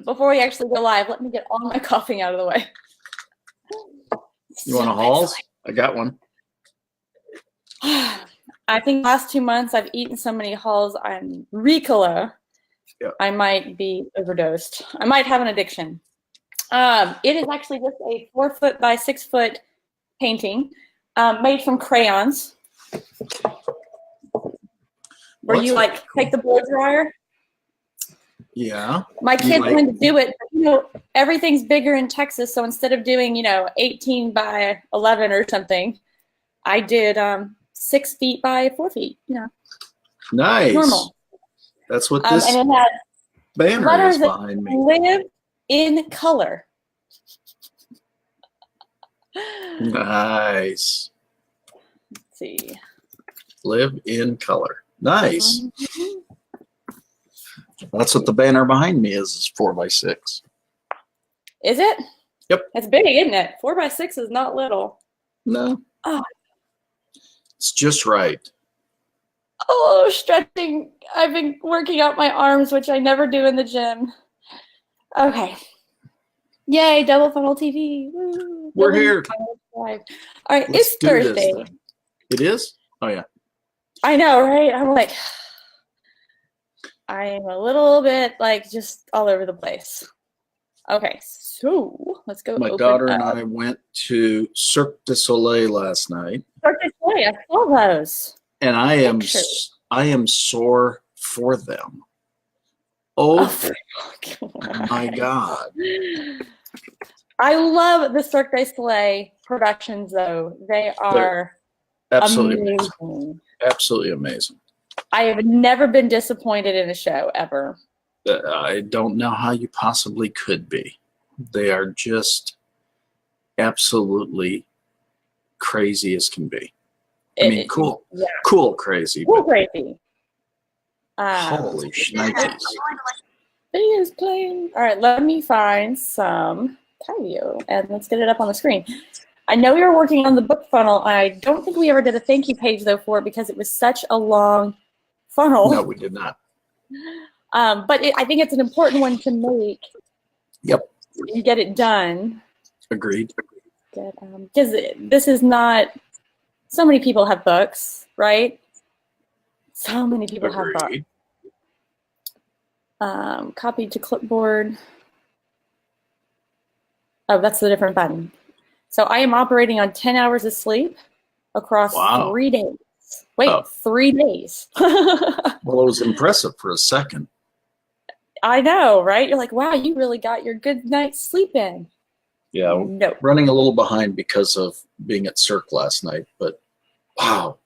Before we actually go live, let me get all my coughing out of the way. You want a Halls? I got one. I think last 2 months I've eaten so many Halls on Ricola, I might be overdosed. I might have an addiction. It is actually just a 4-foot by 6-foot painting made from crayons. Where you like take the blow dryer. Yeah. My kids wanted to do it, but, everything's bigger in Texas, so instead of doing 18 by 11 or something, I did 6 feet by 4 feet. Nice. Normal. That's what this and it banner is behind me. Live in color. Nice. Let's see. Live in color. Nice. Mm-hmm. That's what the banner behind me is 4 by 6. Is it? Yep. It's big, isn't it? 4 by 6 is not little. No. Oh. It's just right. Oh, stretching. I've been working out my arms, which I never do in the gym. Okay. Yay, double funnel TV. Woo. We're here. All right, it's Thursday. It is? Oh, yeah. I know, right? I'm like, I'm a little bit just all over the place. Okay, so let's go. My daughter and I went to Cirque du Soleil last night. Cirque du Soleil, I saw those. And I am sore for them. Oh my God. I love the Cirque du Soleil productions, though. They're absolutely amazing. Amazing. Absolutely amazing. I have never been disappointed in a show, ever. I don't know how you possibly could be. They are just absolutely crazy as can be. Cool. Yeah. Cool crazy. Cool crazy. Holy shnikes. Video is playing. All right, let me find some Kyvio and let's get it up on the screen. I know you're working on the book funnel. I don't think we ever did a thank you page, though, for it because it was such a long funnel. No, we did not. But I think it's an important one to make. Yep. And get it done. Agreed. Because this is not. So many people have books, right? So many people have books. Copied to clipboard. Oh, that's the different button. So I am operating on 10 hours of sleep across 3 days. Wait, 3 days. Well, it was impressive for a second. I know, right? You're like, wow, you really got your good night's sleep in. Yeah, running a little behind because of being at Cirque last night, but wow,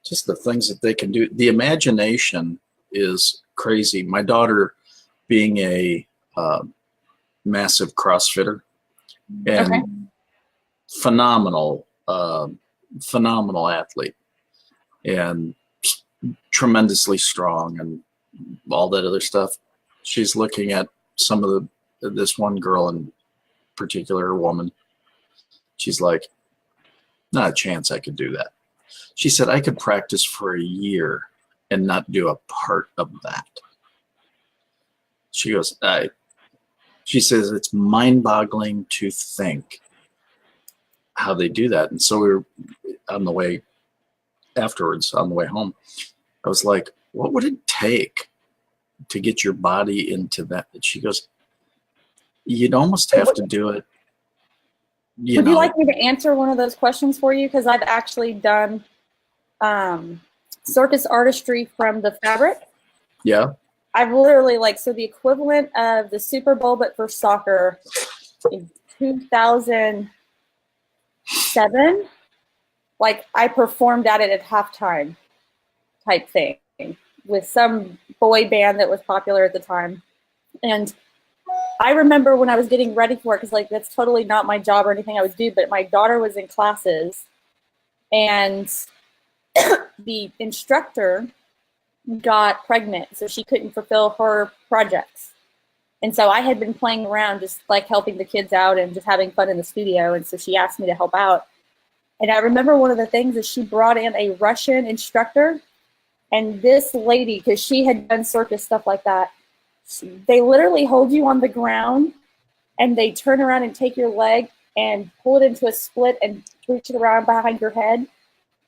just the things that they can do. The imagination is crazy. My daughter being a massive CrossFitter and phenomenal athlete and tremendously strong and all that other stuff. She's looking at some of this one girl in particular, woman. She's like, not a chance I could do that. She said, I could practice for a year and not do a part of that. She goes, she says, it's mind-boggling to think how they do that. And so we were on the way afterwards, on the way home, I was like, what would it take to get your body into that? And she goes, you'd almost have to do it. Would you like me to answer one of those questions for you? Because I've actually done circus artistry from the fabric. Yeah. I've literally so the equivalent of the Super Bowl, but for soccer in 2007, I performed at it at halftime type thing with some boy band that was popular at the time. And I remember when I was getting ready for it, because that's totally not my job or anything I would do, but my daughter was in classes and the instructor got pregnant, so she couldn't fulfill her projects. And so I had been playing around, just helping the kids out and just having fun in the studio. And so she asked me to help out. And I remember one of the things is she brought in a Russian instructor. And this lady, because she had done circus stuff like that, They literally hold you on the ground and they turn around and take your leg and pull it into a split and reach it around behind your head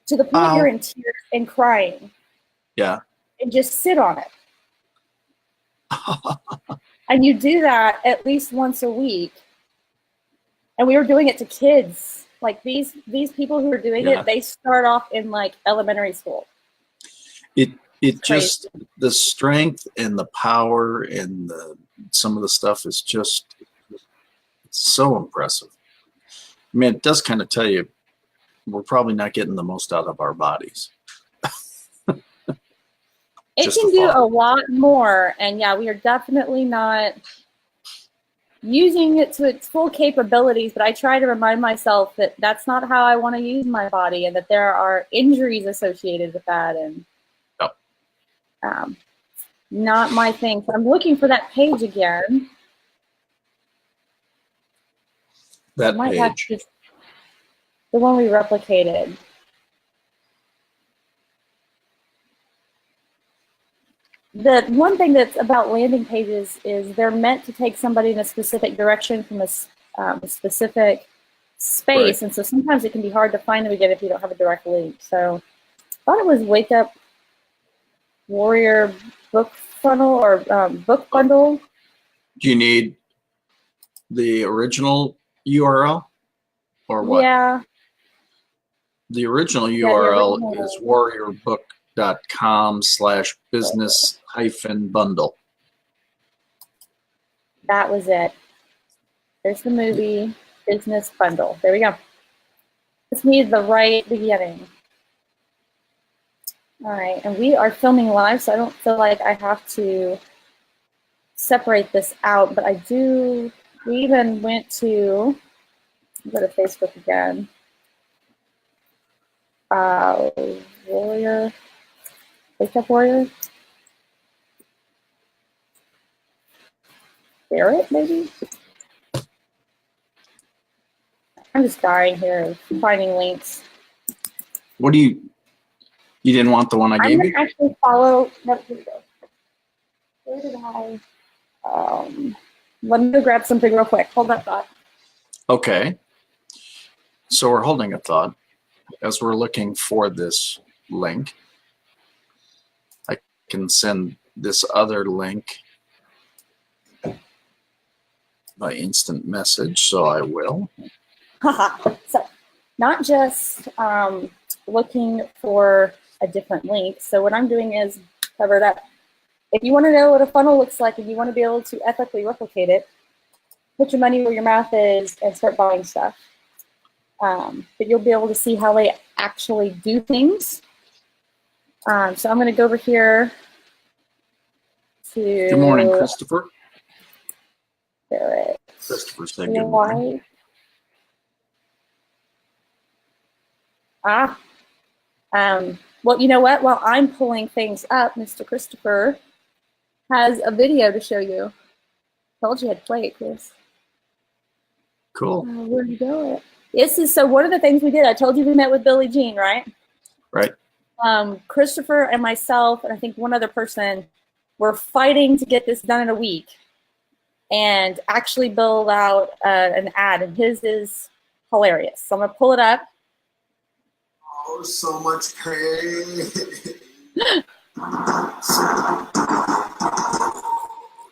to the point you're in tears and crying. Yeah. And just sit on it. And you do that at least once a week. And we were doing it to kids. Like these people who are doing it, they start off in like elementary school. It just, the strength and the power and some of the stuff is just so impressive. I mean, it does kind of tell you we're probably not getting the most out of our bodies. It can do a lot more. And yeah, we are definitely not using it to its full capabilities, but I try to remind myself that that's not how I want to use my body and that there are injuries associated with that. And not my thing. So I'm looking for that page again. That page. The one we replicated. The one thing that's about landing pages is they're meant to take somebody in a specific direction from a specific space. Right. And so sometimes it can be hard to find them again if you don't have a direct link. So I thought it was Wake Up Warrior book funnel or book bundle. Do you need the original URL or what? Yeah. The original URL is warriorbook.com/business-bundle. That was it. There's the movie, business bundle. There we go. Just needed the right beginning. All right, and we are filming live, so I don't feel like I have to separate this out, but I do. We even went to, go to Facebook again. Warrior, Wake Up Warrior. Barrett, maybe? I'm just dying here finding links. What do you didn't want the one I gave you? I'm going to actually follow, no, here we go. Where did I, let me go grab something real quick. Hold that thought. Okay. So we're holding a thought as we're looking for this link. I can send this other link by instant message, so I will. So not just looking for a different link. So what I'm doing is cover it up. If you want to know what a funnel looks like and you want to be able to ethically replicate it, put your money where your mouth is and start buying stuff. But you'll be able to see how they actually do things. So I'm going to go over here to... Good morning, Christopher. Barrett. Christopher said good morning. Well, you know what? While I'm pulling things up, Mr. Christopher has a video to show you. Told you I'd play it, Chris. Cool. Where do you go? This is, so one of the things we did, I told you we met with Billie Jean, right? Right. Christopher and myself, and I think one other person, were fighting to get this done in a week and actually build out an ad, and his is hilarious. So I'm going to pull it up. Oh, so much pain.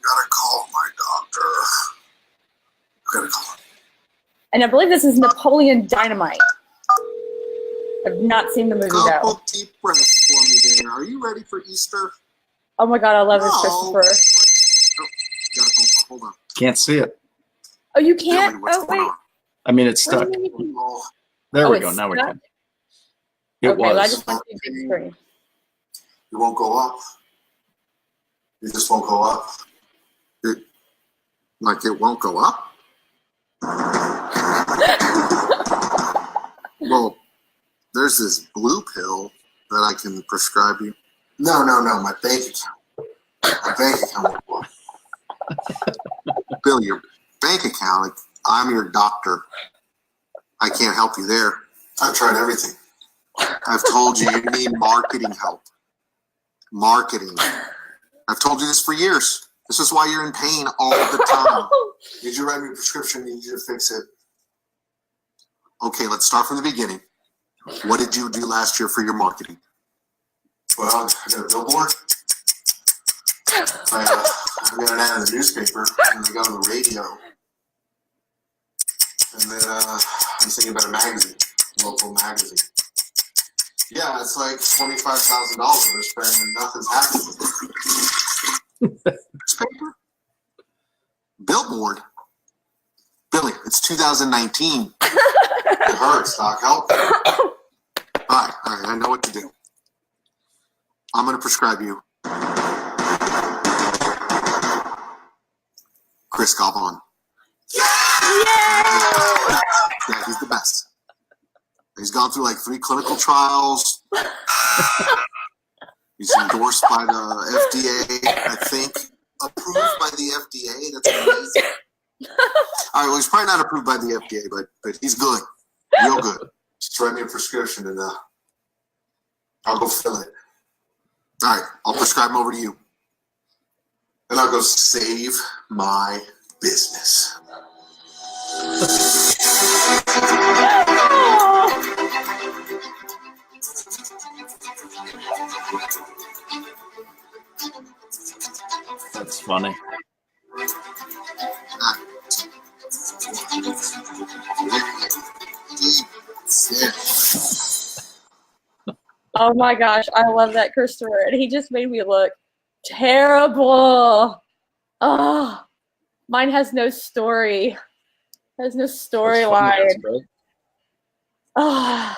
Gotta call my doctor. Gotta call him. And I believe this is Napoleon Dynamite. I've not seen the movie though. Couple deep breaths for me there. Are you ready for Easter? Oh my God, I love this, Christopher. Oh, got a phone call. Hold on. Can't see it. Oh, you can't? What's Oh, going wait. on? I mean, it's stuck. Oh, There we go. Now we can. It okay, was. well, I just want to see big screen. it won't go up. It just won't go up. It won't go up? Well, there's this blue pill that I can prescribe you. No, my bank account. My bank account will work. Bill, your bank account, I'm your doctor. I can't help you there. I've tried everything. I've told you need marketing help. Marketing. I've told you this for years. This is why you're in pain all the time. Did you write me a prescription? Need you to fix it? Okay, let's start from the beginning. What did you do last year for your marketing? Well, I got a billboard. I got an ad in the newspaper, and I got on the radio. And then I'm thinking about a magazine, local magazine. Yeah, it's like $25,000 we're spending and nothing's happening. Newspaper? Billboard? Billy, it's 2019. It hurts, Doc. Help. All right, I know what to do. I'm going to prescribe you Chris Galvan. Yay! Yeah, he's the best. He's gone through like 3 clinical trials. He's endorsed by the FDA, I think. Approved by the FDA. That's amazing. All right, well, he's probably not approved by the FDA, but he's good. Real good. Just write me a prescription and I'll go fill it. All right, I'll prescribe him over to you. And I'll go save my business. That's funny. Oh my gosh, I love that, Christopher. And he just made me look terrible. Oh, mine has no story. Has no storyline. Oh,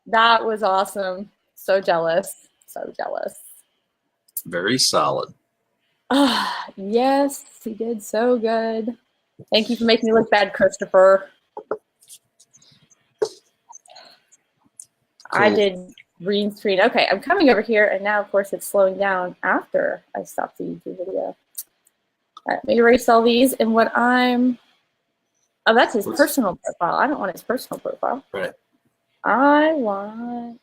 that was awesome. So jealous. So jealous. Very solid. Yes, he did so good. Thank you for making me look bad, Christopher. Cool. I did green screen. Okay, I'm coming over here, and now, of course, it's slowing down after I stopped the YouTube video. All right, let me erase all these. And what I'm... Oh, that's his personal profile. I don't want his personal profile. Right. I want...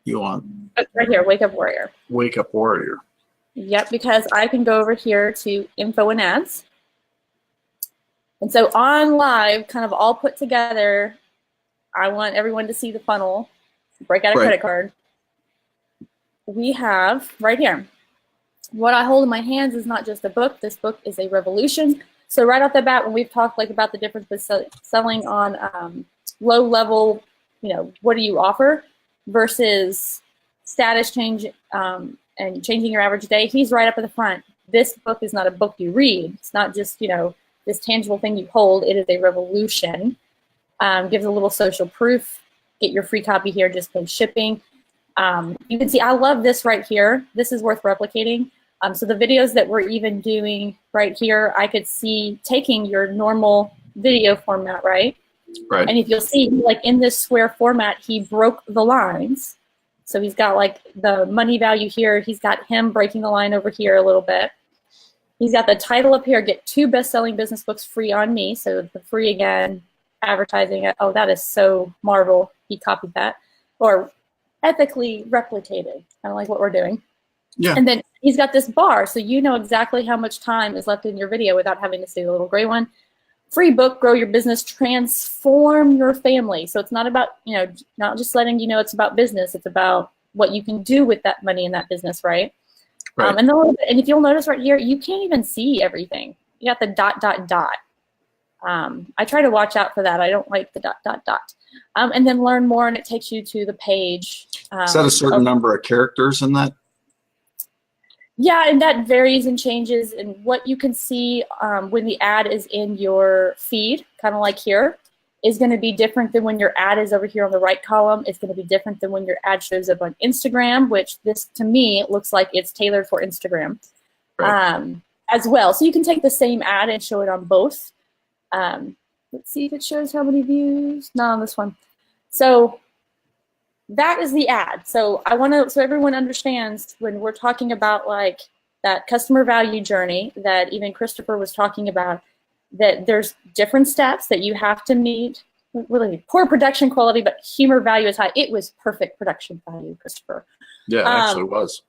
You want... Oh, right here, Wake Up Warrior. Wake Up Warrior. Yep, because I can go over here to info and ads. And so on live, kind of all put together, I want everyone to see the funnel. Break out a credit card. We have right here. What I hold in my hands is not just a book. This book is a revolution. So right off the bat, when we've talked like about the difference between selling on low level, you know, what do you offer versus status change and changing your average day, he's right up at the front. This book is not a book you read. It's not just, you know, this tangible thing you hold. It is a revolution. Gives a little social proof. Get your free copy here, just pay shipping. You can see, I love this right here. This is worth replicating. So the videos that we're even doing right here, I could see taking your normal video format, right? Right. And if you'll see, like in this square format, he broke the lines. So he's got like the money value here. He's got him breaking the line over here a little bit. He's got the title up here, get 2 best-selling business books free on me. So the free again, advertising it. Oh, that is so Marvel. He copied that. Or ethically replicated. I don't like what we're doing. Yeah. And then he's got this bar, so you know exactly how much time is left in your video without having to see the little gray one. Free book, grow your business, transform your family. So it's not about, you know, not just letting you know it's about business. It's about what you can do with that money in that business, right? Right. And if you'll notice right here, you can't even see everything. You got the ... I try to watch out for that. I don't like the ... And then learn more, and it takes you to the page. Is that a certain number of characters in that? Yeah, and that varies and changes. And what you can see when the ad is in your feed, kind of like here, is going to be different than when your ad is over here on the right column. It's going to be different than when your ad shows up on Instagram, which this, to me, looks like it's tailored for Instagram as well. So you can take the same ad and show it on both. Let's see if it shows how many views. Not on this one. So that is the ad. So I want to, so everyone understands when we're talking about like that customer value journey that even Christopher was talking about, that there's different steps that you have to meet. Really poor production quality, but humor value is high. It was perfect production value, Christopher. Yeah, it actually was.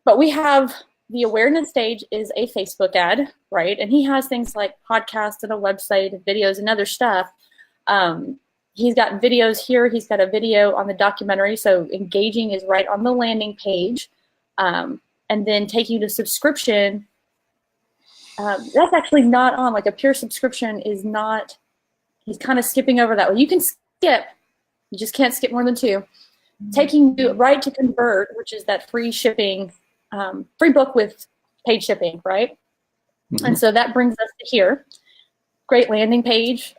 But we have the awareness stage is a Facebook ad, right? And he has things like podcasts and a website and videos and other stuff. He's got videos here. He's got a video on the documentary. So engaging is right on the landing page. And then take you to subscription. That's actually not on, like a pure subscription is not, he's kind of skipping over that one. You can skip, you just can't skip more than 2. Taking you right to convert, which is that free shipping, free book with paid shipping, right? Mm-hmm. And so that brings us to here. Great landing page.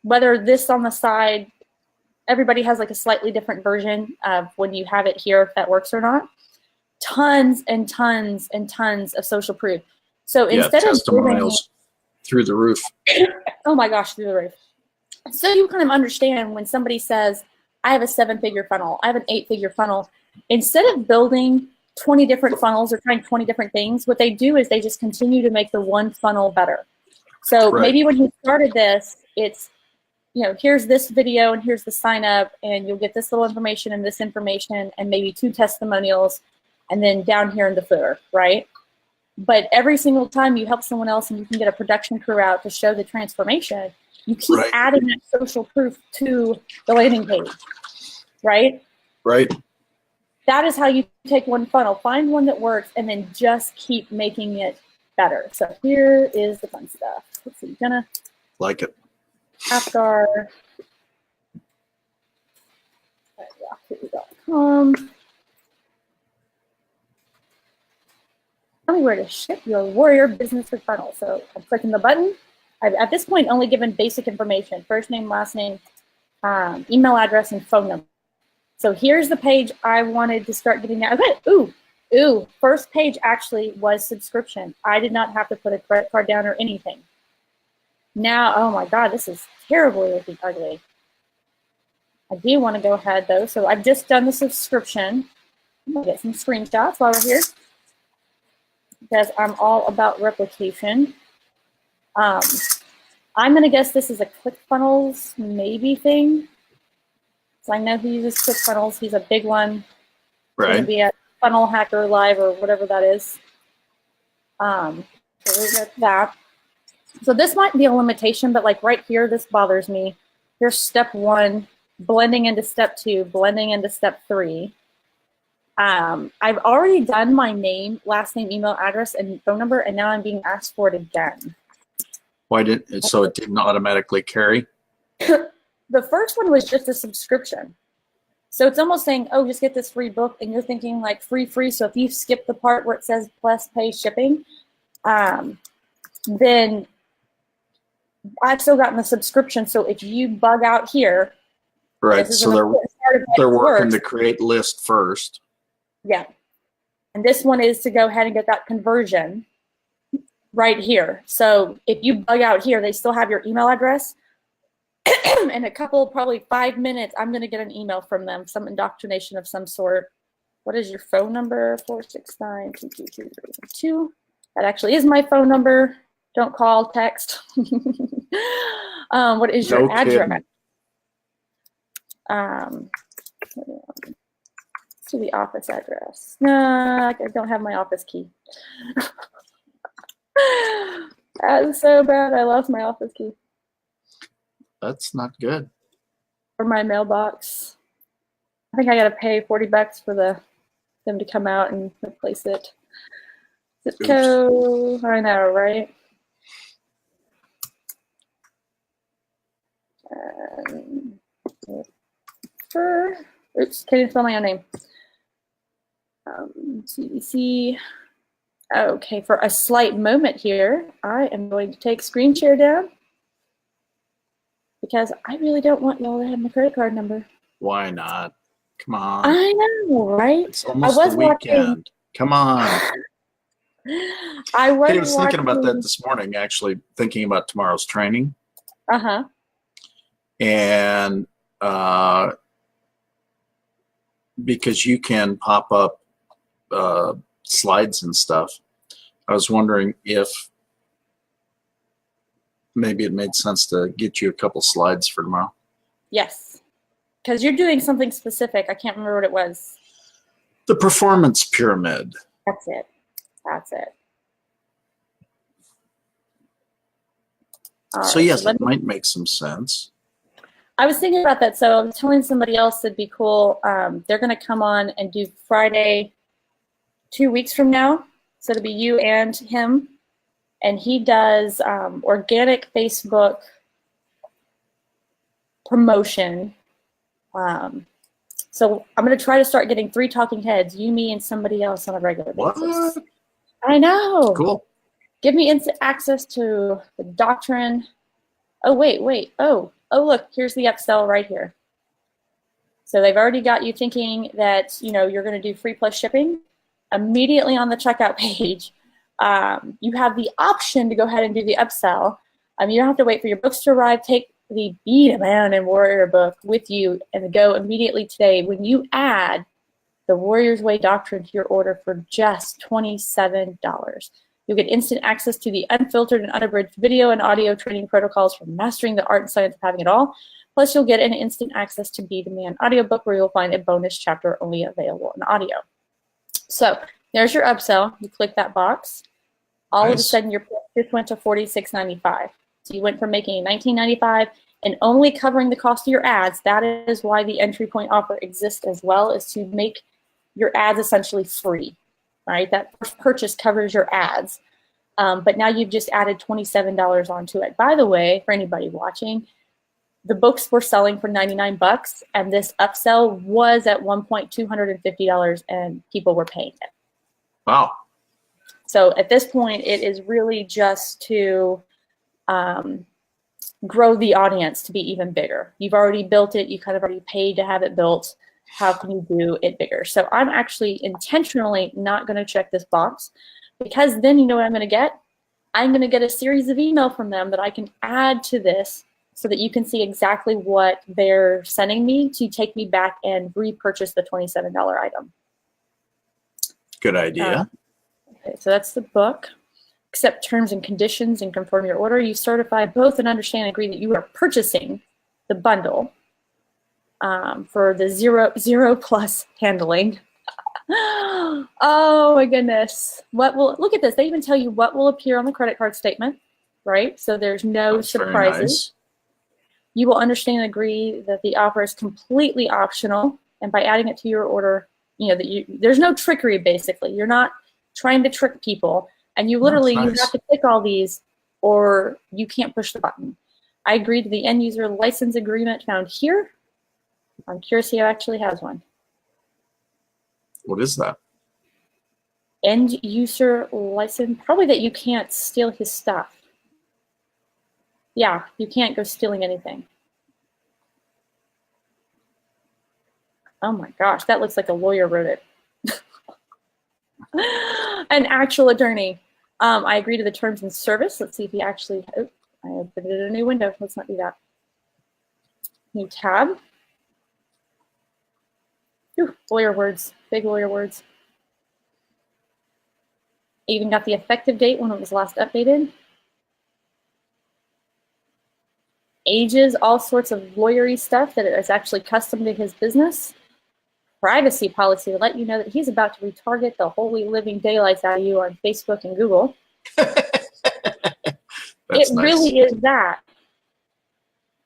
Whether this on the side, everybody has like a slightly different version of when you have it here, if that works or not. Tons and tons and tons of social proof. So instead of testimonials through the roof. Oh my gosh, through the roof. So you kind of understand when somebody says, I have a 7-figure funnel, I have an 8-figure funnel. Instead of building 20 different funnels or trying 20 different things, what they do is they just continue to make the one funnel better. So maybe when you started this, it's, you know, here's this video and here's the sign up and you'll get this little information and this information and maybe 2 testimonials and then down here in the footer, right? But every single time you help someone else and you can get a production crew out to show the transformation, you keep adding that social proof to the landing page, right? Right. That is how you take one funnel, find one that works, and then just keep making it better. So here is the fun stuff. Let's see, Jena. Like it. Apgar. Yahoo.com. Tell me where to ship your warrior business with funnel. So I'm clicking the button. I've at this point only given basic information: first name, last name, email address, and phone number. So here's the page I wanted to start getting at. Okay. Ooh. First page actually was subscription. I did not have to put a credit card down or anything. Now, oh my God, this is terribly looking ugly. I do want to go ahead though. So I've just done the subscription. I'm gonna get some screenshots while we're here, because I'm all about replication. I'm going to guess this is a ClickFunnels maybe thing. So I know he uses ClickFunnels. He's a big one. Right. He's going to be at Funnel Hacker Live or whatever that is. So we got that. So this might be a limitation, but like right here, this bothers me. Here's step 1, blending into step 2, blending into step 3. I've already done my name, last name, email address, and phone number, and now I'm being asked for it again. Why didn't so it didn't automatically carry? The first one was just a subscription. So it's almost saying, oh, just get this free book, and you're thinking like free. So if you skip the part where it says plus pay shipping, then I've still gotten the subscription. So if you bug out here, right? So they're working to create list first. Yeah. And this one is to go ahead and get that conversion right here. So if you bug out here, they still have your email address. In a couple, probably 5 minutes, I'm going to get an email from them, some indoctrination of some sort. What is your phone number? 469-222-312. That actually is my phone number. Don't call, text. What is your address? To the office address. No, I don't have my office key. That's so bad. I lost my office key. That's not good. For my mailbox. I think I got to pay $40 for them to come out and replace it. Zip code. I know, right? Oops, can't even spell my own name. CDC. Okay, for a slight moment here, I am going to take screen share down because I really don't want y'all to have my credit card number. Why not? Come on. I know, right? It's almost the weekend. Come on. I was thinking about that this morning, actually, thinking about tomorrow's training. Uh-huh. And because you can pop up slides and stuff, I was wondering if maybe it made sense to get you a couple slides for tomorrow. Yes, because you're doing something specific. I can't remember what it was. The performance pyramid. That's it. That's it. So yes, it might make some sense. I was thinking about that. So I was telling somebody else it'd be cool. They're going to come on and do Friday 2 weeks from now. So it'll be you and him. And he does organic Facebook promotion. So I'm going to try to start getting 3 talking heads, you, me, and somebody else on a regular basis. What? I know. Cool. Give me instant access to the doctrine. Oh, wait. Oh, look, here's the upsell right here. So they've already got you thinking that, you're going to do free plus shipping. Immediately on the checkout page, you have the option to go ahead and do the upsell. You don't have to wait for your books to arrive. Take the Be a Man and Warrior book with you and go immediately today. When you add the Warrior's Way Doctrine to your order for just $27, you'll get instant access to the unfiltered and unabridged video and audio training protocols for mastering the art and science of having it all. Plus, you'll get an instant access to Be the Man audiobook where you'll find a bonus chapter only available in audio. So there's your upsell. You click that box. All of a sudden, your price just went to $46.95. So you went from making $19.95 and only covering the cost of your ads. That is why the entry point offer exists as well, is to make your ads essentially free, right? That first purchase covers your ads. But now you've just added $27 onto it. By the way, for anybody watching, the books were selling for $99, and this upsell was at one point $250, and people were paying it. Wow. So at this point, it is really just to grow the audience to be even bigger. You've already built it. You kind of already paid to have it built. How can you do it bigger? So I'm actually intentionally not going to check this box, because then you know what I'm going to get? I'm going to get a series of email from them that I can add to this so that you can see exactly what they're sending me to take me back and repurchase the $27 item. Good idea. Okay, so that's the book. Accept terms and conditions and confirm your order. You certify both and understand and agree that you are purchasing the bundle for the zero plus handling. Oh my goodness. Look at this. They even tell you what will appear on the credit card statement, right? So there's no That's surprises. very nice. You will understand and agree that the offer is completely optional, and by adding it to your order, there's no trickery. Basically, you're not trying to trick people, and you literally Nice. you have to click all these, or you can't push the button. I agree to the end user license agreement found here. I'm curious who actually has one. What is that? End user license, probably that you can't steal his stuff. Yeah, you can't go stealing anything. Oh my gosh, that looks like a lawyer wrote it. An actual attorney. I agree to the terms and service. Let's see if he actually, I opened a new window. Let's not do that. New tab. Ooh, lawyer words, big lawyer words. Even got the effective date when it was last updated. Ages, all sorts of lawyery stuff that is actually custom to his business. Privacy policy to let you know that he's about to retarget the holy living daylights out of you on Facebook and Google. It nice. really is that.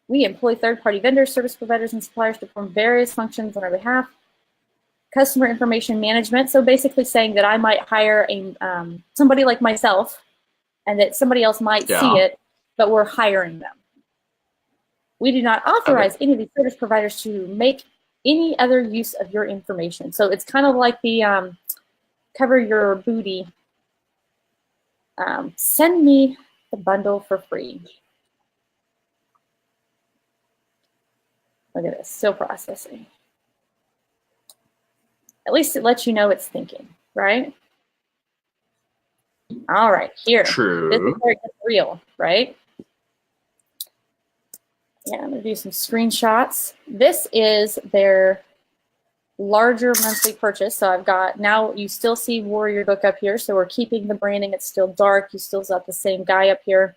We employ third-party vendors, service providers, and suppliers to perform various functions on our behalf. Customer information management, so basically saying that I might hire somebody like myself, and that somebody else might see it, but we're hiring them. We do not authorize any of these service providers to make any other use of your information. So it's kind of like the cover your booty. Send me the bundle for free. Look at this, still processing. At least it lets you know it's thinking, right? All right, here. True. This is where it gets real, right? Yeah, I'm gonna do some screenshots. This is their larger monthly purchase. So I've got, now you still see Warrior Book up here. So we're keeping the branding. It's still dark. You still got the same guy up here.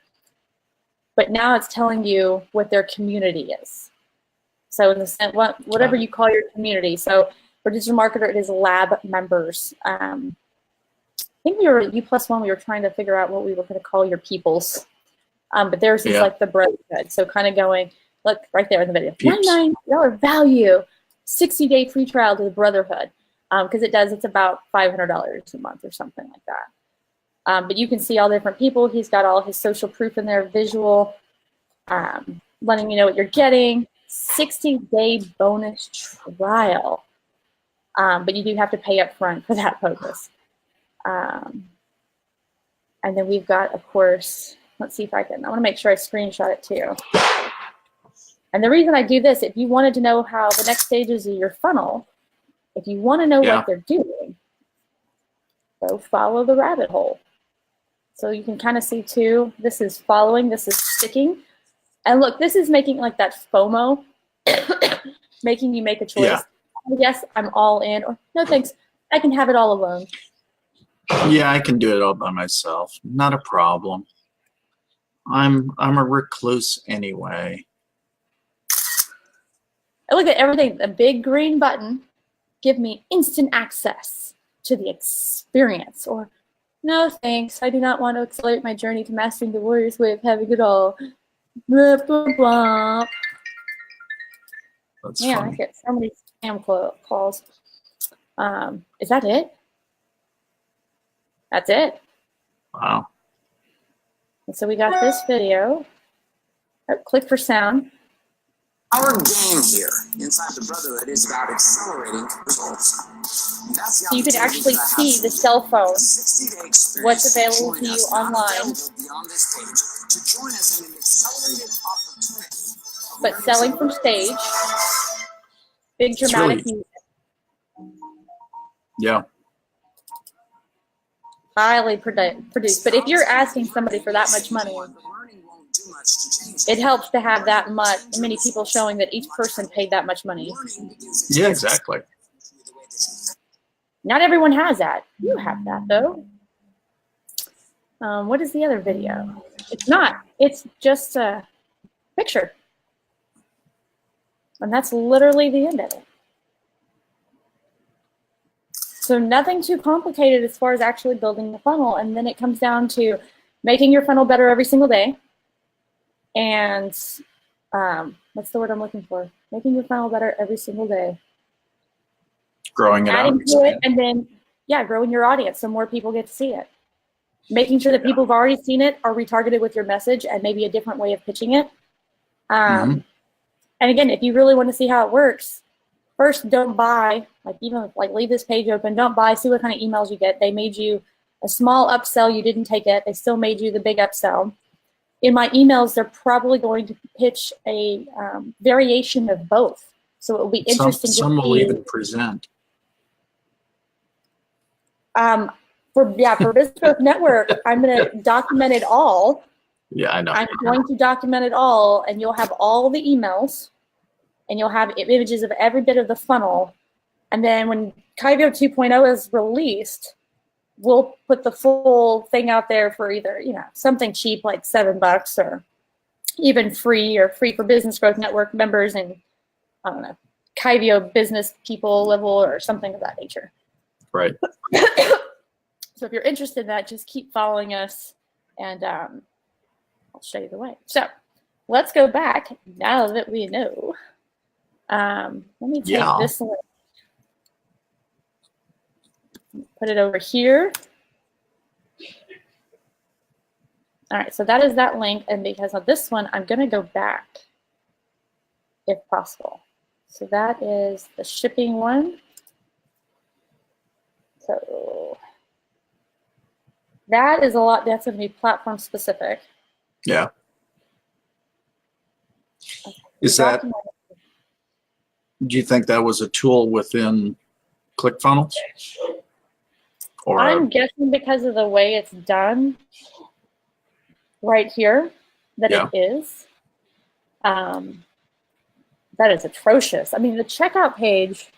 But now it's telling you what their community is. So in the sense, whatever you call your community. So for digital marketer, it is lab members. think we were U+1. We were trying to figure out what we were going to call your peoples. But theirs is Yeah. like the brotherhood. So kind of going, look right there in the video, Peeps. $99 value, 60-day free trial to the brotherhood. Because it's about $500 a month or something like that. But you can see all the different people. He's got all his social proof in there, visual, letting you know what you're getting. 60-day bonus trial. But you do have to pay up front for that purpose. And then we've got, of course, let's see if I want to make sure I screenshot it too. And the reason I do this, if you wanted to know how the next stages of your funnel, if you want to know what they're doing, go follow the rabbit hole. So you can kind of see too, this is following, this is sticking. And look, this is making like that FOMO, making you make a choice. Yeah. Yes, I'm all in, or no thanks, I can have it all alone. Yeah, I can do it all by myself. Not a problem. I'm a recluse anyway. I look at everything, the big green button, give me instant access to the experience, or no thanks, I do not want to accelerate my journey to mastering the warrior's way of having it all. Blah, blah, blah. That's Man, funny. I get so many spam calls. Is that it? That's it. Wow. And so we got this video. Oh, click for sound. Our game here inside the Brotherhood is about accelerating results. That's the So you can actually see the cell phone, what's available to you online, beyond this page to join us in an accelerated opportunity. but selling from stage. Big dramatic music. Yeah. Highly produced. But if you're asking somebody for that much money, it helps to have that many people showing that each person paid that much money. Yeah, exactly. Not everyone has that. You have that, though. What is the other video? It's not. It's just a picture. And that's literally the end of it. So nothing too complicated as far as actually building the funnel. And then it comes down to making your funnel better every single day. And what's the word I'm looking for? Making your funnel better every single day. Growing it Adding out. to it, and then, growing your audience so more people get to see it. Making sure that people who've already seen it are retargeted with your message and maybe a different way of pitching it. And again, if you really want to see how it works, first, don't buy, leave this page open, don't buy, see what kind of emails you get. They made you a small upsell, you didn't take it, they still made you the big upsell. In my emails, they're probably going to pitch a variation of both. So it will be interesting Some to will see. even present. For Business Growth Network, I'm going to document it all. Yeah, I know. I'm going to document it all, and you'll have all the emails, and you'll have images of every bit of the funnel. And then when Kyvio 2.0 is released, we'll put the full thing out there for either, something cheap like $7 or even free for Business Growth Network members and, I don't know, Kyvio business people level or something of that nature. Right. So if you're interested in that, just keep following us and I'll show you the way. So let's go back now that we know. Let me take this link. Put it over here. All right, so that is that link. And because of this one, I'm going to go back if possible. So that is the shipping one. So that is that's going to be platform specific. Yeah. Okay. Is that, do you think that was a tool within ClickFunnels? Or I'm guessing because of the way it's done right here that it is. That is atrocious. I mean, the checkout page,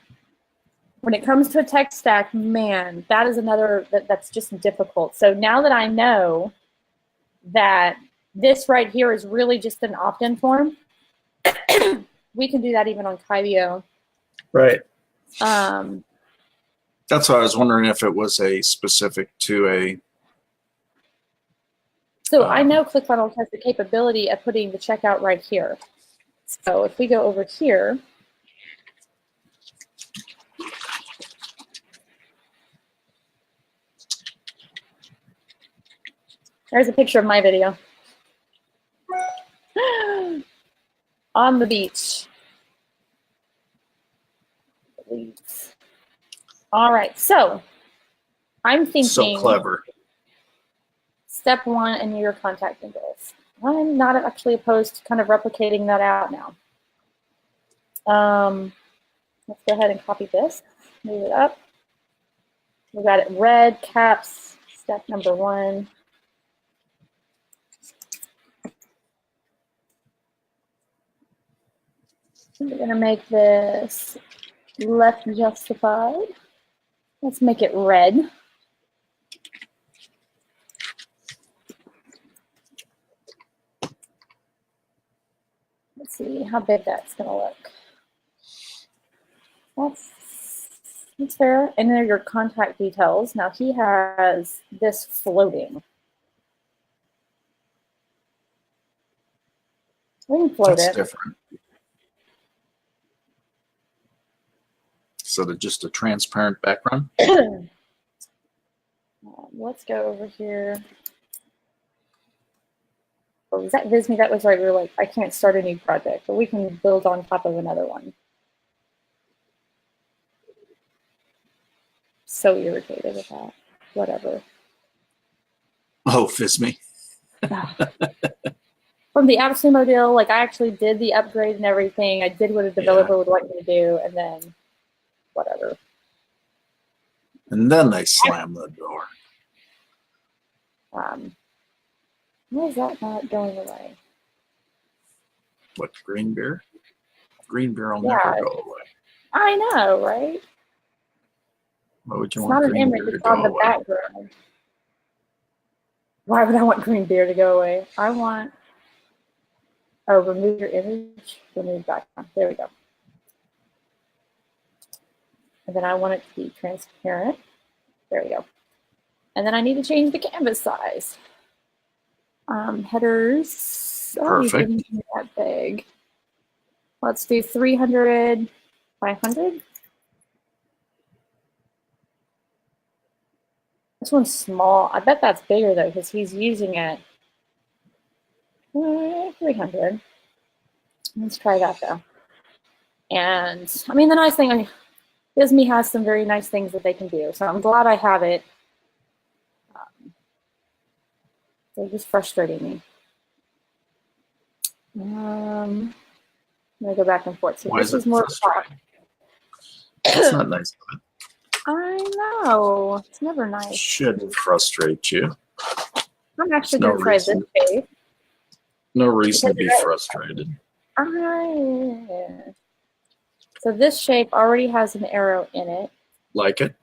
when it comes to a tech stack, man, that is another that's just difficult. So now that I know that this right here is really just an opt-in form, we can do that even on Kyvio. right. That's why I was wondering if it was a specific to a. So I know ClickFunnels has the capability of putting the checkout right here. So if we go over here, there's a picture of my video. On the beach. All right, so I'm thinking. So clever. Step 1 in your contact infos. I'm not actually opposed to kind of replicating that out now. Let's go ahead and copy this, move it up. We got it red, caps, step number 1. We're gonna make this left justified. Let's make it red. Let's see how big that's gonna look. That's fair. And there are your contact details. Now he has this floating. We can float That's it. different. So they're just a transparent background. Let's go over here. Oh, was that Visme? That was right. We were like, I can't start a new project, but we can build on top of another one. So irritated with that. Whatever. Oh, Fisme. From the AppSumo deal, like I actually did the upgrade and everything. I did what a developer would like me to do, and then whatever. And then they slam the door. Why is that not going away? What, green beer? Green beer will Yeah. never go away. I know, right? Why would you It's want not an green image, beer to it's on go the away? background. Why would I want green beer to go away? I want, oh, remove your image, remove background. There we go. And then I want it to be transparent. There we go. And then I need to change the canvas size. Headers. Oh, these Perfect. didn't get that big. Let's do 300 by 100. This one's small. I bet that's bigger though, because he's using it. 300. Let's try that though. And I mean, the nice thing, Disney has some very nice things that they can do. So I'm glad I have it. They're just frustrating me. I'm gonna go back and forth. So Why this is more frustrating? It's not nice. I know. It's never nice. Shouldn't frustrate you. I'm actually No gonna try this reason. shape. No reason to be frustrated. So this shape already has an arrow in it. Like it?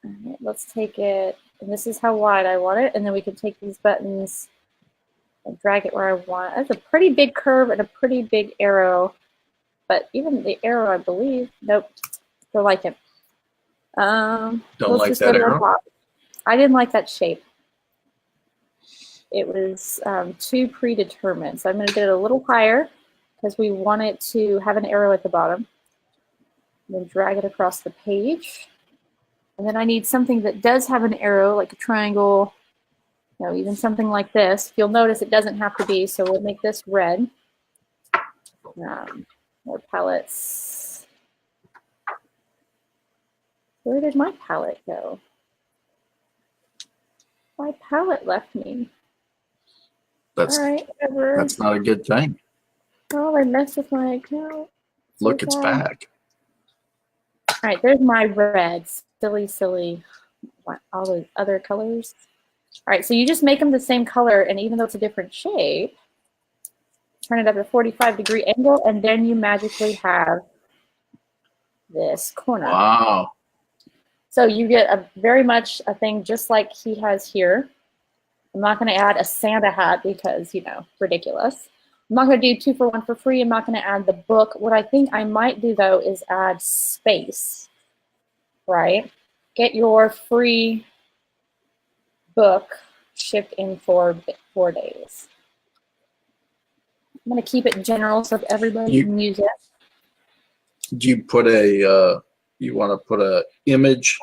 All right, let's take it, and this is how wide I want it, and then we can take these buttons and drag it where I want. That's a pretty big curve and a pretty big arrow, but even the arrow, I believe, nope, don't like it. Don't let's like just that go to the arrow? top. I didn't like that shape. It was too predetermined, so I'm going to get it a little higher because we want it to have an arrow at the bottom. And then drag it across the page. And then I need something that does have an arrow, like a triangle, you know, even something like this. You'll notice it doesn't have to be, so we'll make this red. More palettes. Where did my palette go? My palette left me. That's All right, whatever. that's not a good thing. Oh, I messed with my account. Look, it's Okay. back. All right, there's my reds. Silly. All those other colors. All right, so you just make them the same color, and even though it's a different shape, turn it up to 45-degree angle, and then you magically have this corner. Wow. So you get a very much a thing just like he has here. I'm not going to add a Santa hat because, you know, ridiculous. I'm not going to do 2 for 1 for free. I'm not going to add the book. What I think I might do, though, is add space right? Get your free book shipped in 4 days. I'm going to keep it general so everybody can use it. Do you put a, you want to put a image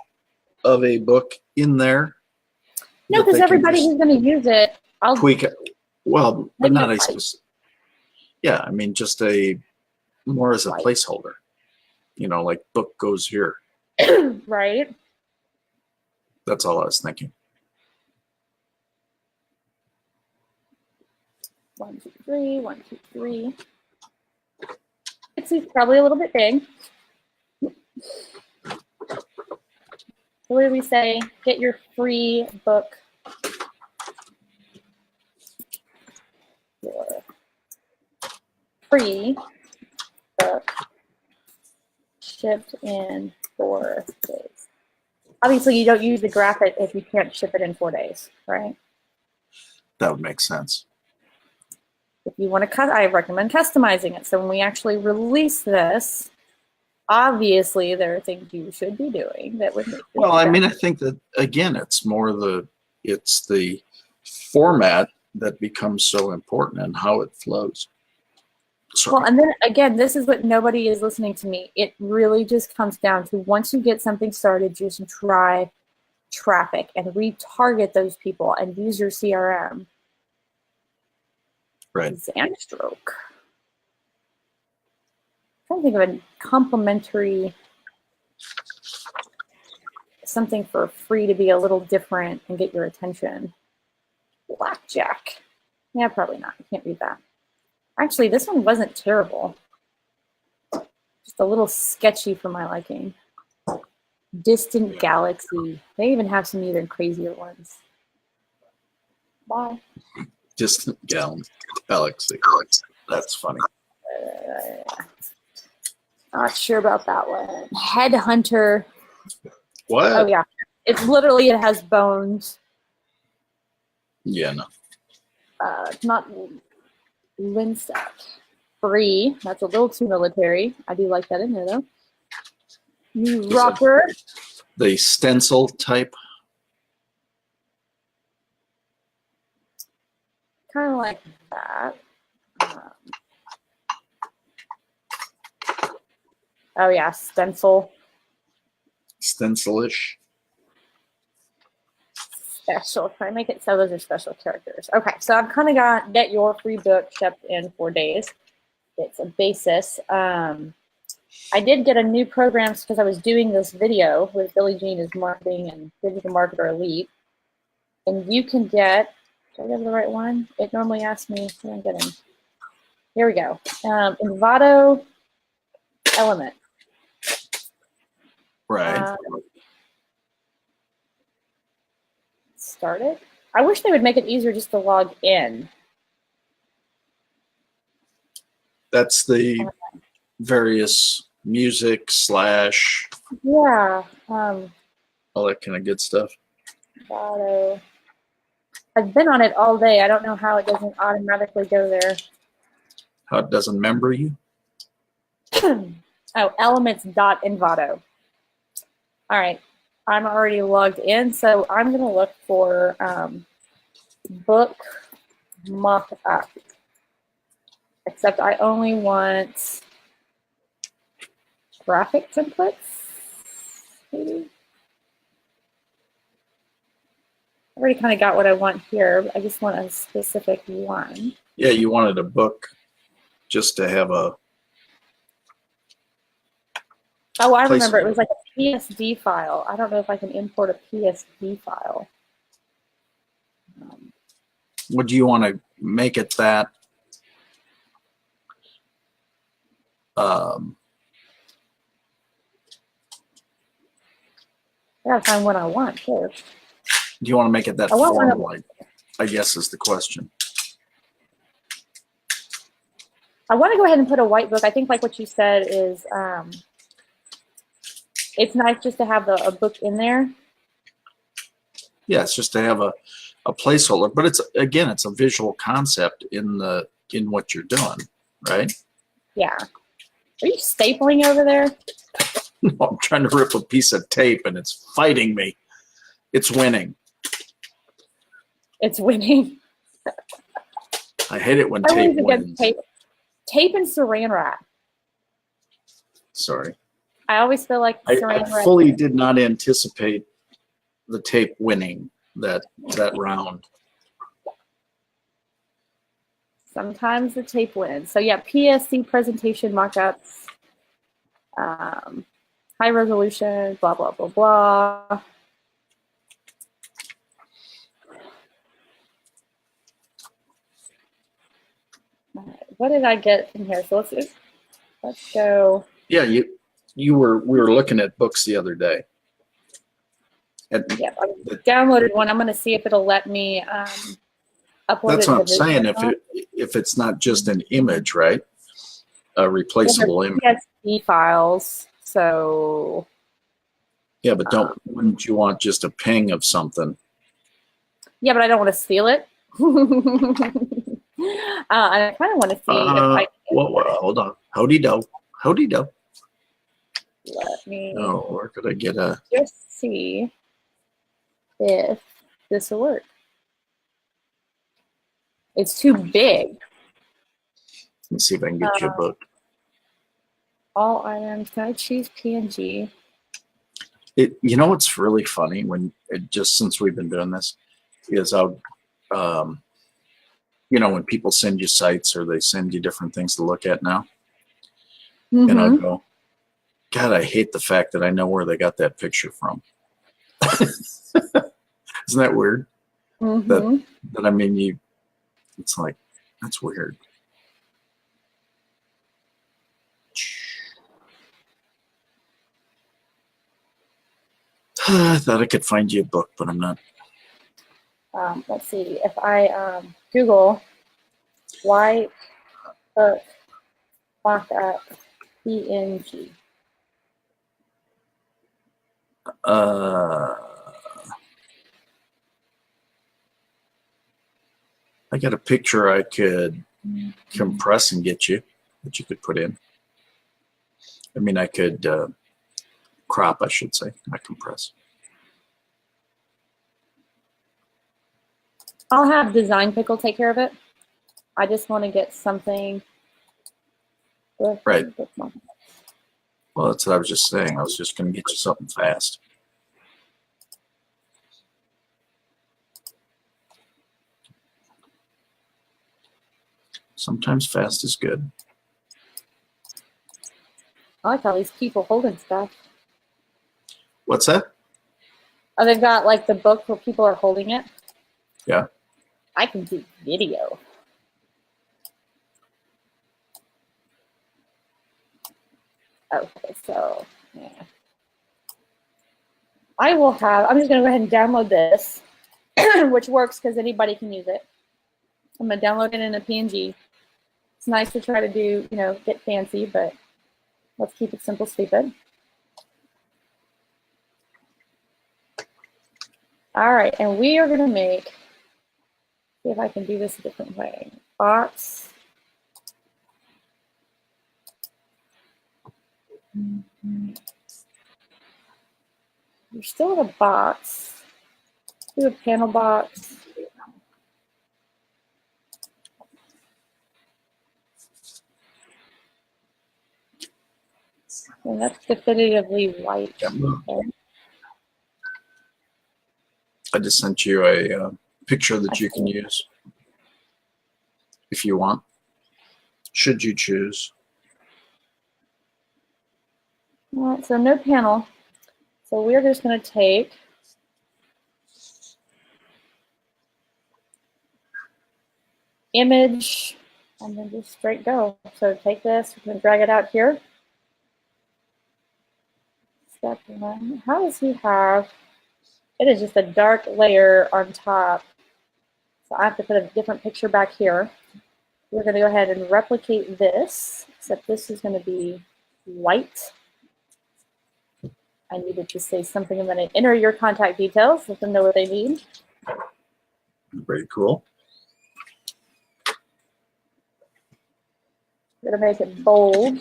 of a book in there? No, because everybody who's going to use it, I'll tweak it. Well, but not a right. specific. Yeah, I mean, just a more as a Right. placeholder. You know, like book goes here. Right. That's all I was thinking. 1, 2, 3, 1, 2, 3. It's probably a little bit big. So what do we say? Get your free book. Your free book shipped in 4 days. Obviously, you don't use the graphic if you can't ship it in 4 days, right? That would make sense. If you want to cut, I recommend customizing it. So when we actually release this, obviously there are things you should be doing that would make. Well, I mean, I think that again, it's more it's the format that becomes so important and how it flows. Sorry. Well, and then again, this is what nobody is listening to me. It really just comes down to once you get something started, just drive traffic and retarget those people and use your CRM. Right. Zanstroke. I'm trying to think of a complimentary, something for free to be a little different and get your attention. Blackjack. Yeah, probably not. I can't read that. Actually, this one wasn't terrible. Just a little sketchy for my liking. Distant Galaxy. They even have some even crazier ones. Bye. Distant Galaxy. That's funny. Not sure about that one. Headhunter. What? Oh, yeah. It's literally, it has bones. Yeah, no. It's not Linstack. Free. That's a little too military. I do like that in there, though. New Rocker. The stencil type. Kind of like that. Oh, yeah. Stencil. Stencilish. Special. Try to make it so those are special characters. Okay, so I've kind of got get your free book shipped in 4 days. It's a basis. I did get a new program because I was doing this video with Billie Jean as marketing and digital marketer elite. And you can get, did I get the right one? It normally asks me what I'm getting. Here we go. Envato Element. Right. Started. I wish they would make it easier just to log in. That's the various music / Yeah. all that kind of good stuff. Envato. I've been on it all day. I don't know how it doesn't automatically go there. How it doesn't remember you? Oh, elements.envato. All right. I'm already logged in, so I'm going to look for book mock-up. Except I only want graphic templates, maybe? I already kind of got what I want here, but I just want a specific one. Yeah, you wanted a book just to have a... Oh, I remember. It was like a PSD file. I don't know if I can import a PSD file. Would you want to make it that? I gotta find what I want first. Do you want to make it that form-like? I guess is the question. I want to go ahead and put a white book. I think like what you said is it's nice just to have a book in there. Yeah, it's just to have a placeholder, but it's again, it's a visual concept in what you're doing, right? Yeah. Are you stapling over there? I'm trying to rip a piece of tape and it's fighting me. It's winning. It's winning. I hate it when I tape always against wins. tape and saran wrap. Sorry. I always feel like I saran wrap. fully did not anticipate the tape winning that round. Sometimes the tape wins. So yeah, PSC presentation mockups, high resolution, blah, blah, blah, blah. What did I get from here? So let's go. Yeah, we were looking at books the other day. Yeah, I downloaded one. I'm going to see if it'll let me upload That's it. what I'm saying. If it's not just an image, right? A replaceable image. PSD files. So Yeah, but wouldn't you want just a ping of something? yeah, but I don't want to steal it. And I kind of want to see if I can. Hold on. Howdy do. Let me Where could I get a? just see if this will work. It's too big. Let's see if I can get you a book. All items. Can I choose PNG? You know what's really funny just since we've been doing this is I'll, when people send you sites or they send you different things to look at now, and I'll go, God, I hate the fact that I know where they got that picture from. Isn't that weird? That I mean, it's like, that's weird. I thought I could find you a book, but I'm not. Let's see. If I Google white book mock-up PNG. I got a picture I could compress and get you that you could put in. I mean, I could crop, I should say, not compress. I'll have Design Pickle take care of it. I just want to get something. Right. Well, that's what I was just saying. I was just going to get you something fast. Sometimes fast is good. I like all these people holding stuff. What's that? Oh, they've got like the book where people are holding it. Yeah. I can do video. Okay, so yeah. I'm just going to go ahead and download this, which works because anybody can use it. I'm going to download it in a PNG. It's nice to try to do, get fancy, but let's keep it simple, stupid. All right, and we are going to make, see if I can do this a different way. Box. You're still in a box. Do a panel box. And that's definitively white. Okay. I just sent you a picture that you can use if you want, should you choose. All right, so no panel. So we're just going to take image and then just straight go. So take this, we're going to drag it out here. Step one. How does he have? It is just a dark layer on top. So I have to put a different picture back here. We're going to go ahead and replicate this, except this is going to be white. I needed to say something. I'm going to enter your contact details, let them know what they need. Very cool. I'm going to make it bold.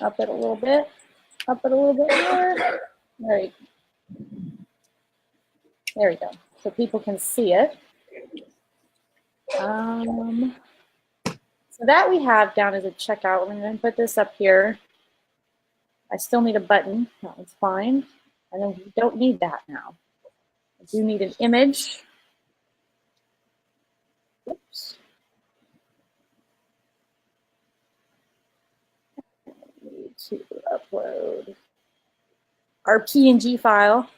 Up it a little bit. Up it a little bit more. There we go. So people can see it. So that we have down as a checkout. I'm going to put this up here. I still need a button. That one's fine. And then we don't need that now. I do need an image. Oops. I need to upload our PNG file.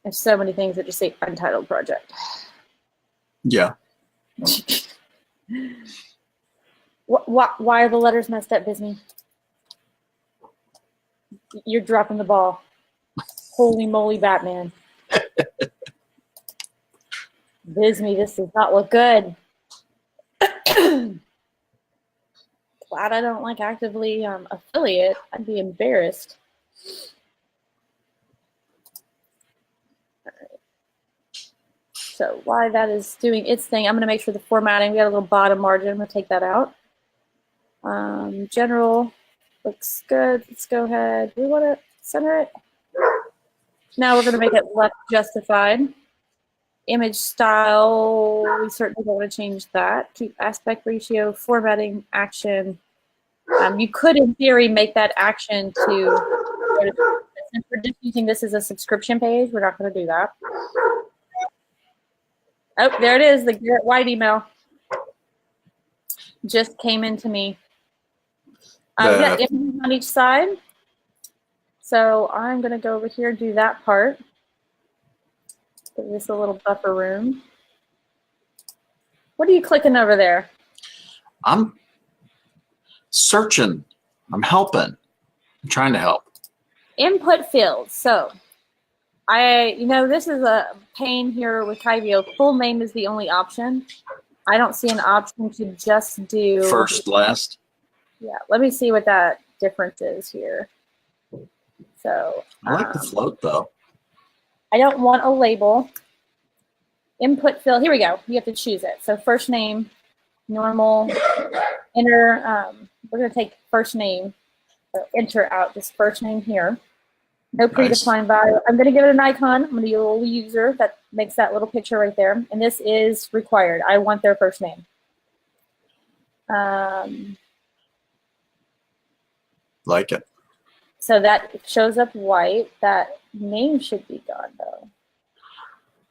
There's so many things that just say untitled project. Yeah. Why are the letters messed up, Disney? You're dropping the ball. Holy moly, Batman. Disney, this does not look good. Glad I don't like actively affiliate. I'd be embarrassed. So while that is doing its thing, I'm going to make sure the formatting, we got a little bottom margin. I'm going to take that out. General looks good. Let's go ahead. We want to center it. Now we're going to make it left justified. Image style, we certainly don't want to change that. Keep aspect ratio, formatting, action. You could, in theory, make that action to, since we're just using this as a subscription page, we're not going to do that. Oh, there it is, the Garrett White email. Just came into me. We got images on each side. So I'm going to go over here and do that part. Give this a little buffer room. What are you clicking over there? I'm searching. I'm helping. I'm trying to help. Input fields. So this is a pain here with Kyvio. Full name is the only option. I don't see an option to just do First, last. Yeah, let me see what that difference is here. So I like the float though. I don't want a label. Input field, here we go. You have to choose it. So first name, normal, enter, we're gonna take first name, so enter out this first name here. No predefined value. I'm gonna give it an icon. I'm gonna do a little user that makes that little picture right there. And this is required. I want their first name. Like it. So that shows up white. That name should be gone though.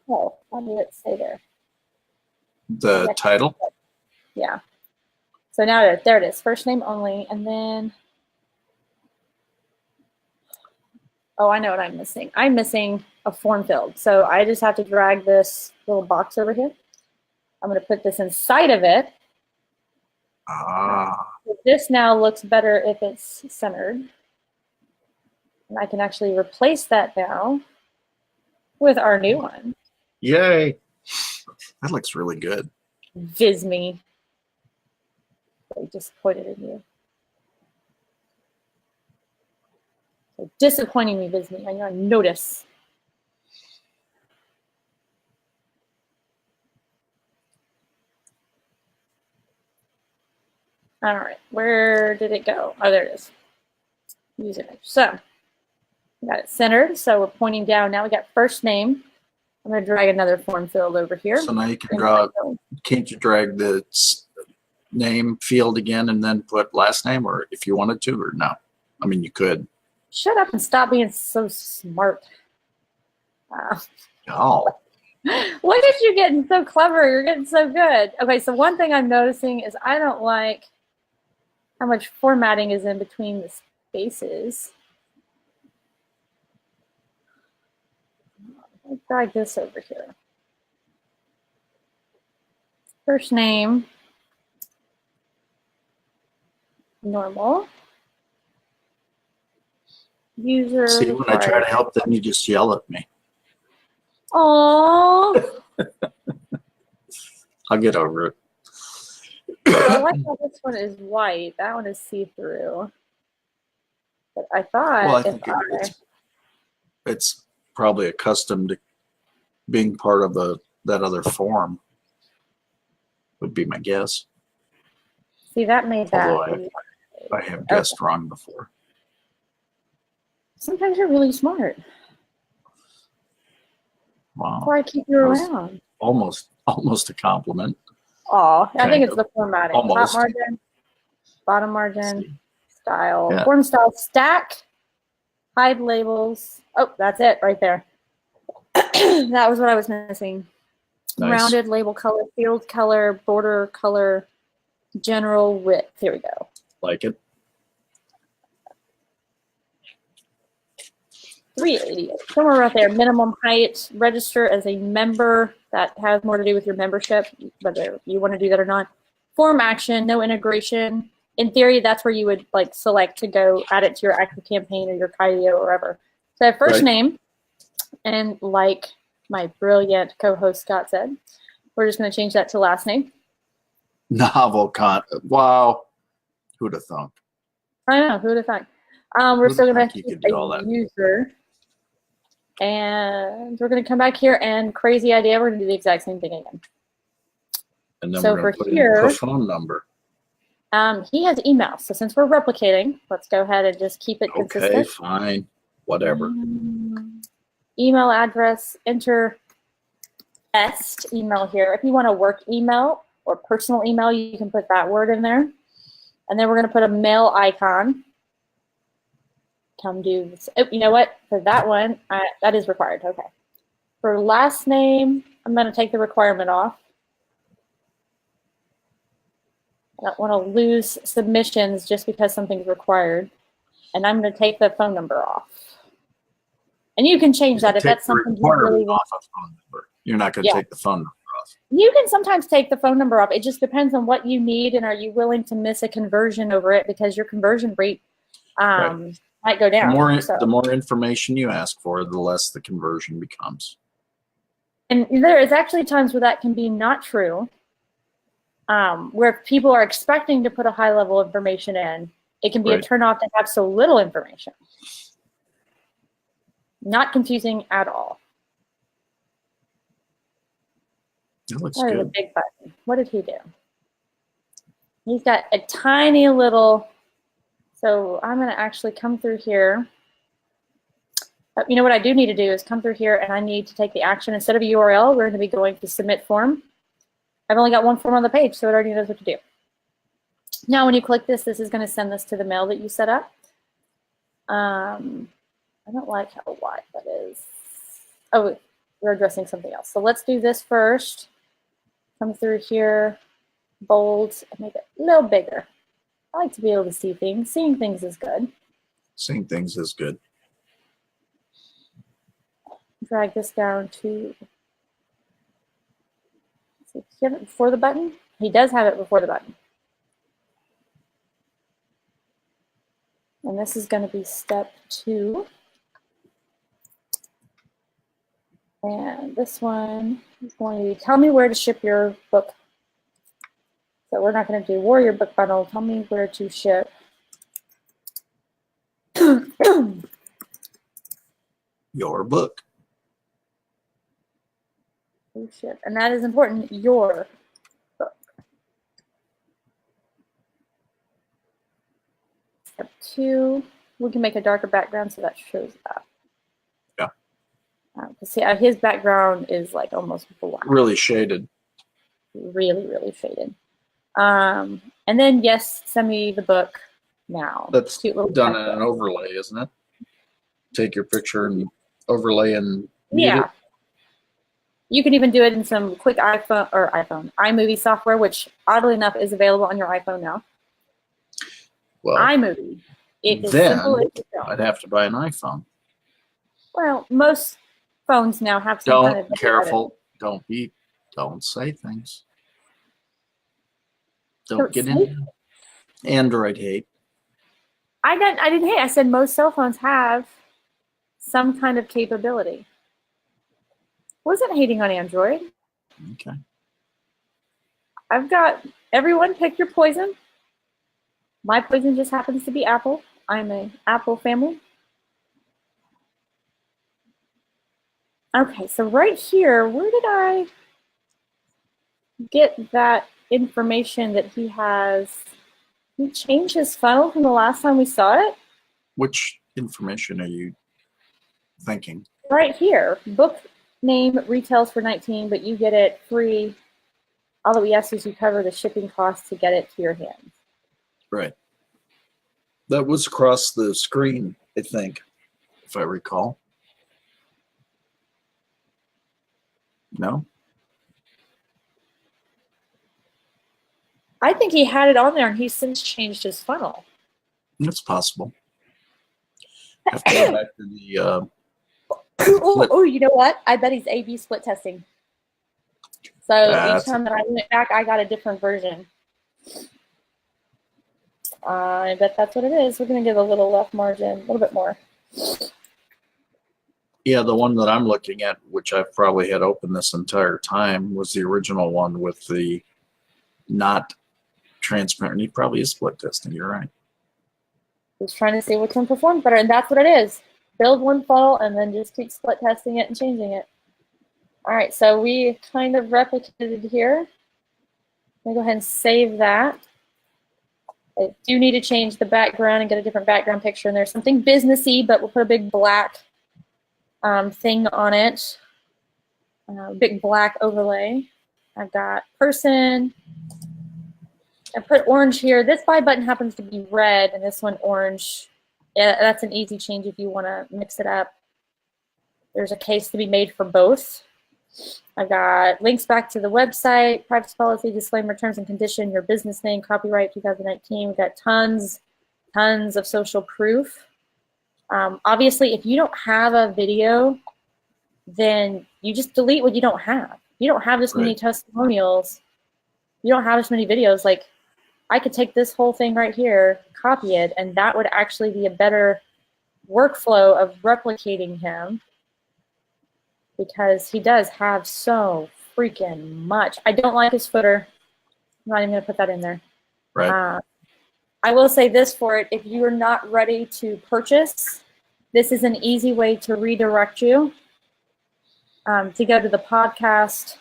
Oh, how did it say there? The title? Yeah. So now there it is. First name only. And then, oh, I know what I'm missing. I'm missing a form field. So I just have to drag this little box over here. I'm going to put this inside of it. This now looks better if it's centered. And I can actually replace that now with our new one. Yay. That looks really good. Visme. I disappointed in you. So disappointing me, Visme. I know, I notice. All right, where did it go? Oh, there it is. Username. So we got it centered. So we're pointing down. Now we got first name. I'm going to drag another form field over here. So now you can draw. Can't you drag the name field again and then put last name, or if you wanted to, or no? I mean, you could. Shut up and stop being so smart. Oh. Look at you getting so clever. You're getting so good. Okay, so one thing I'm noticing is I don't like how much formatting is in between the spaces. Let's drag this over here. First name, normal. User. See, when I try to help, then you just yell at me. Aww. I'll get over it. I like how this one is white. That one is see-through. But I thought Well, I think it's probably accustomed to being part of that other form, would be my guess. See, that made that. Although I have guessed wrong before. Sometimes you're really smart. Wow. That's why I keep you around. Almost a compliment. Oh, I think Kind it's the formatting. Almost. Top margin, bottom margin, style, Yeah. form style, stack, hide labels. Oh, that's it right there. That was what I was missing. Nice. Rounded label color, field color, border color, general width. Here we go. Like it. 380, somewhere right there. Minimum height, register as a member. That has more to do with your membership, whether you want to do that or not. Form action, no integration. In theory, that's where you would like select to go add it to your active campaign or your Kydio or wherever. So first name, and like my brilliant co-host Scott said, we're just going to change that to last name. Novel content. Wow. Who'd have thunk? I know, who would have thought? We're still going to you could keep do all a that. user. And we're going to come back here and crazy idea. We're going to do the exact same thing again. And then So we're going to for put here, in a phone number. He has email. So since we're replicating, let's go ahead and just keep it consistent. Okay, fine. Whatever. Email address, enter est email here. If you want a work email or personal email, you can put that word in there. And then we're going to put a mail icon. Come do this. Oh, you know what? For that one, that is required. Okay. For last name, I'm going to take the requirement off. I don't want to lose submissions just because something's required. And I'm going to take the phone number off. And you can change that if that's something you really want. Off a phone number. You're not going to take the phone number off. You can sometimes take the phone number off. It just depends on what you need, and are you willing to miss a conversion over it, because your conversion rate might go down. The more information you ask for, the less the conversion becomes. And there is actually times where that can be not true, where people are expecting to put a high level of information in. It can be a turnoff to have so little information. Not confusing at all. That looks That is a good. big button. What did he do? He's got a tiny little. So I'm going to actually come through here. You know what I do need to do is come through here, and I need to take the action. Instead of a URL, we're going to be going to submit form. I've only got one form on the page, so it already knows what to do. Now, when you click this, this is going to send this to the mail that you set up. I don't like how wide that is. Oh, we're addressing something else. So let's do this first. Come through here, bold, and make it a little bigger. I like to be able to see things. Seeing things is good. Seeing things is good. Drag this down to. Does he have it before the button? He does have it before the button. And this is going to be step 2. And this one is going to tell me where to ship your book. So we're not going to do Warrior Book Bundle. Tell me where to ship. Your book. Oh, shit. And that is important. Your book. Step 2. We can make a darker background so that shows that. See, his background is like almost black. Really shaded. Really, really shaded. And then, yes, send me the book now. That's cute little done in an overlay, isn't it? Take your picture and overlay and mute it. You can even do it in some quick iMovie software, which oddly enough is available on your iPhone now. Well, iMovie. It is then simple as you go. I'd have to buy an iPhone. Well, most phones now have some kind of Careful. Don't say things. Don't get in Android hate. I didn't hate. I said most cell phones have some kind of capability. Wasn't hating on Android. Okay. I've got everyone pick your poison. My poison just happens to be Apple. I'm an Apple family. Okay, so right here, where did I get that information that he has He changed his funnel from the last time we saw it. Which information are you thinking? Right here. Book name retails for 19, but you get it free. All that we ask is you cover the shipping costs to get it to your hands. Right. That was across the screen, I think, if I recall. No? I think he had it on there and he's since changed his funnel. It's possible. I have to go back to the Oh, you know what? I bet he's A/B split testing. So each time that I went back, I got a different version. I bet that's what it is. We're going to give a little left margin, a little bit more. Yeah, the one that I'm looking at, which I've probably had open this entire time, was the original one with the not transparent. He probably is split testing. You're right. He's trying to see which one performs better, and that's what it is. Build one funnel and then just keep split testing it and changing it. All right, so we kind of replicated here. I'm going to go ahead and save that. I do need to change the background and get a different background picture in there. Something businessy, but we'll put a big black thing on it. Big black overlay. I've got person. I put orange here. This buy button happens to be red, and this one orange. Yeah, that's an easy change if you want to mix it up. There's a case to be made for both. I've got links back to the website, privacy policy, disclaimer, terms and condition, your business name, copyright 2019. We've got tons of social proof. Obviously, if you don't have a video, then you just delete what you don't have. You don't have this many testimonials. You don't have this many videos. Like, I could take this whole thing right here, copy it, and that would actually be a better workflow of replicating him, because he does have so freaking much. I don't like his footer. I'm not even going to put that in there. Right. I will say this for it. If you are not ready to purchase, this is an easy way to redirect you to go to the podcast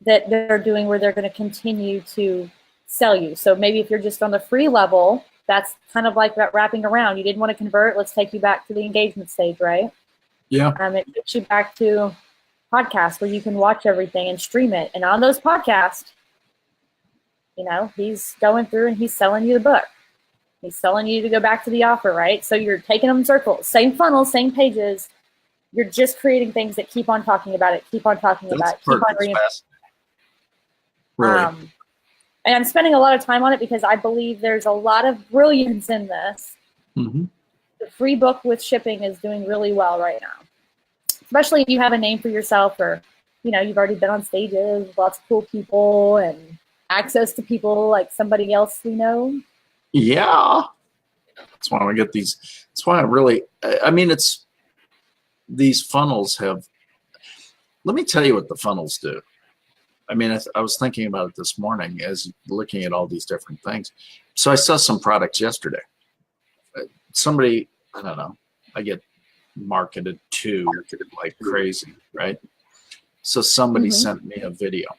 that they're doing where they're going to continue to sell you. So maybe if you're just on the free level, that's kind of like that wrapping around. You didn't want to convert. Let's take you back to the engagement stage, right? Yeah. It takes you back to podcasts where you can watch everything and stream it. And on those podcasts, you know, he's going through and he's selling you the book. He's selling you to go back to the offer, right? So you're taking them in circles, same funnel, same pages. You're just creating things that keep on talking about it, keep on talking about it, keep on reading. Really. And I'm spending a lot of time on it because I believe there's a lot of brilliance in this. Mm-hmm. The free book with shipping is doing really well right now, especially if you have a name for yourself, or, you know, you've already been on stages with lots of cool people and access to people like somebody else we know. Yeah. That's why we get these. That's why I mean, it's, these funnels have, let me tell you what the funnels do. I mean, I was thinking about it this morning as looking at all these different things. So I saw some products yesterday. Somebody, I don't know, I get marketed to like crazy, right? So somebody sent me a video.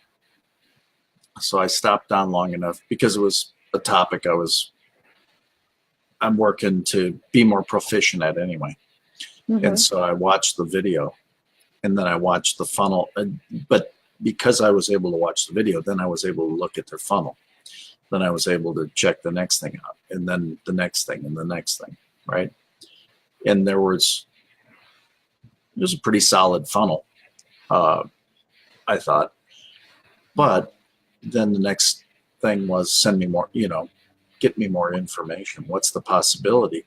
So I stopped down long enough because it was a topic I'm working to be more proficient at anyway. And so I watched the video, and then I watched the funnel. But because I was able to watch the video, then I was able to look at their funnel. Then I was able to check the next thing out, and then the next thing, and the next thing, right? And it was a pretty solid funnel, I thought. But then the next thing was send me more, you know, get me more information. What's the possibility?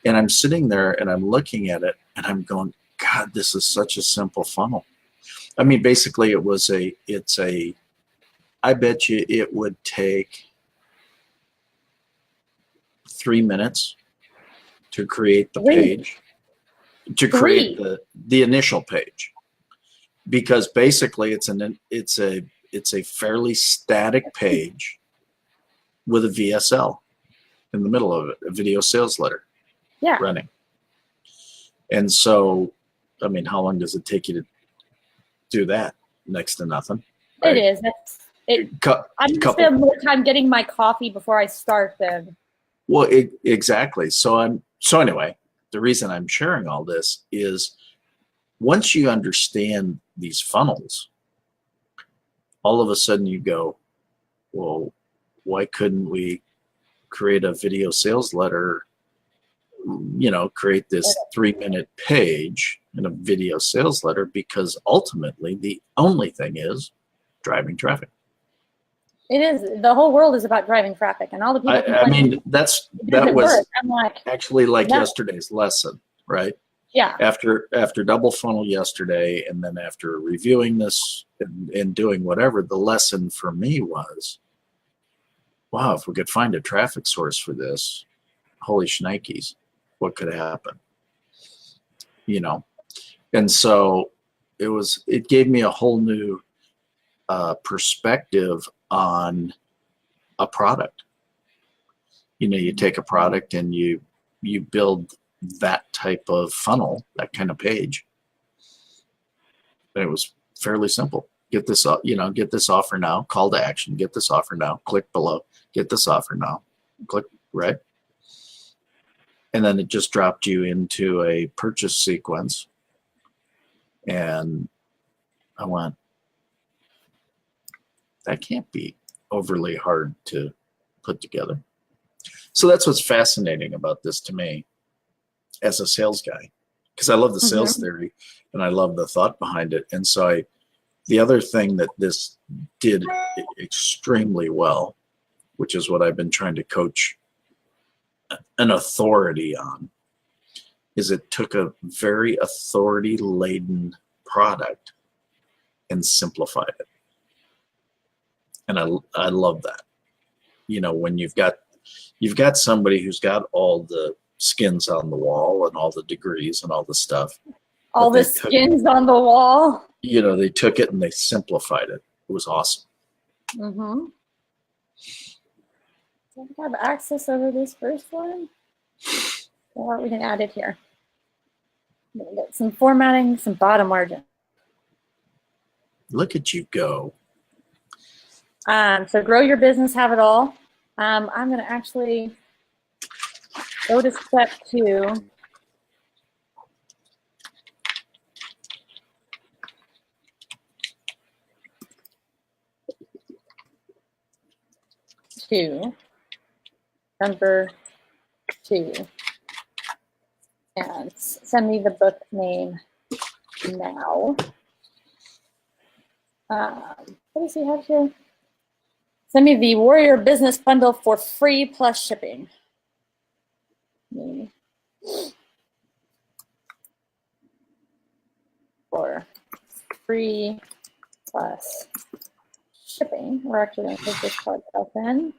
And I'm sitting there and I'm looking at it and I'm going, God, this is such a simple funnel. I mean, basically I bet you it would take 3 minutes to create the page, to create the initial page, because basically it's a fairly static page with a VSL in the middle of it, a video sales letter running. And so, I mean, how long does it take you to do that? Next to nothing. Right? It is. I'm gonna spend more time getting my coffee before I start then. Well, exactly. So anyway, the reason I'm sharing all this is once you understand these funnels, all of a sudden you go, well, why couldn't we create a video sales letter, create this 3-minute page in a video sales letter, because ultimately the only thing is driving traffic. It is. The whole world is about driving traffic, and all the people. I mean, that was actually like no. Yesterday's lesson, right? Yeah. After double funnel yesterday, and then after reviewing this and doing whatever, the lesson for me was, wow, if we could find a traffic source for this, holy shnikes, what could happen? And so it gave me a whole new perspective on a product. You take a product and you build that type of funnel, that kind of page. And it was fairly simple. Get this offer now, call to action, get this offer now, click below, get this offer now, click, right? And then it just dropped you into a purchase sequence. And I went, that can't be overly hard to put together. So that's what's fascinating about this to me as a sales guy, because I love the sales theory and I love the thought behind it. And so the other thing that this did extremely well, which is what I've been trying to coach an authority on, is it took a very authority-laden product and simplified it. And I love that. When you've got somebody who's got all the skins on the wall and all the degrees and all the stuff. All the skins on the wall. They took it and they simplified it. It was awesome. Mm-hmm. Do I have access over this first one? Or we can add it here. I'm gonna get some formatting, some bottom margin. Look at you go. So grow your business, have it all. I'm going to actually go to step 2. Number 2. And send me the book name now. What does he have here? Send me the Warrior Business Bundle for free plus shipping. For free plus shipping. We're actually going to take this part open.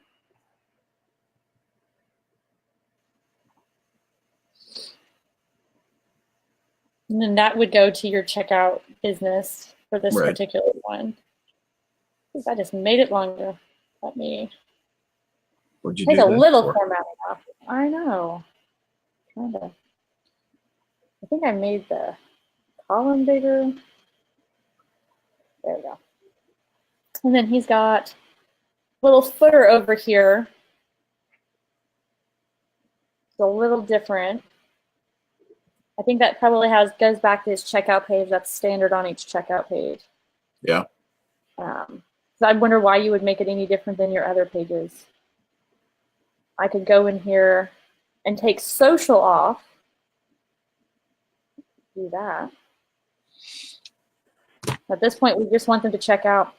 And then that would go to your checkout business for this particular one. I just made it longer. Let me take a little formatting off. I know. I think I made the column bigger. There we go. And then he's got a little footer over here. It's a little different. I think that probably goes back to his checkout page. That's standard on each checkout page. Yeah. So I wonder why you would make it any different than your other pages. I could go in here and take social off. Do that. At this point, we just want them to check out.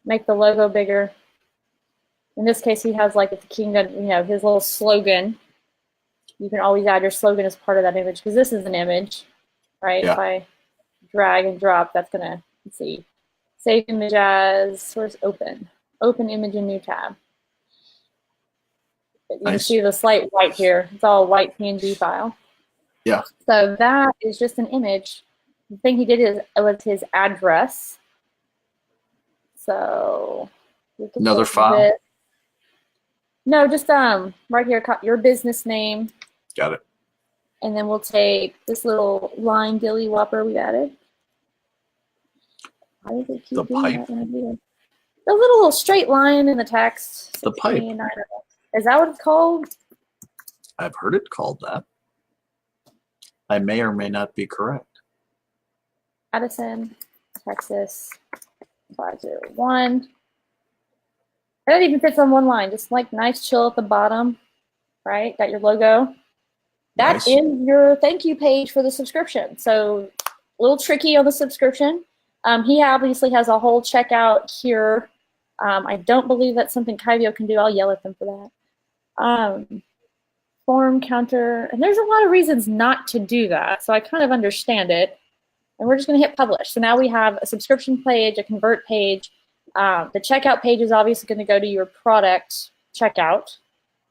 Make the logo bigger. In this case, he has like the kingdom, his little slogan. You can always add your slogan as part of that image because this is an image, right? Yeah. If I drag and drop, that's gonna, let's see, save image as source open image in new tab. You can see the slight white here. It's all white PNG file. Yeah. So that is just an image. The thing he did was his address. So another file. No, just right here, your business name. Got it. And then we'll take this little line dilly whopper we added. Why does it keep The doing pipe? that when I do it? The little straight line in the text. The pipe. 16, is that what it's called? I've heard it called that. I may or may not be correct. Addison, Texas, 501. That even fits on one line. Just like nice chill at the bottom, right? Got your logo. That Nice. is your thank you page for the subscription. So a little tricky on the subscription. He obviously has a whole checkout here. I don't believe that's something Kyvio can do. I'll yell at them for that. Form counter, and there's a lot of reasons not to do that. So I kind of understand it. And we're just going to hit publish. So now we have a subscription page, a convert page. The checkout page is obviously going to go to your product checkout.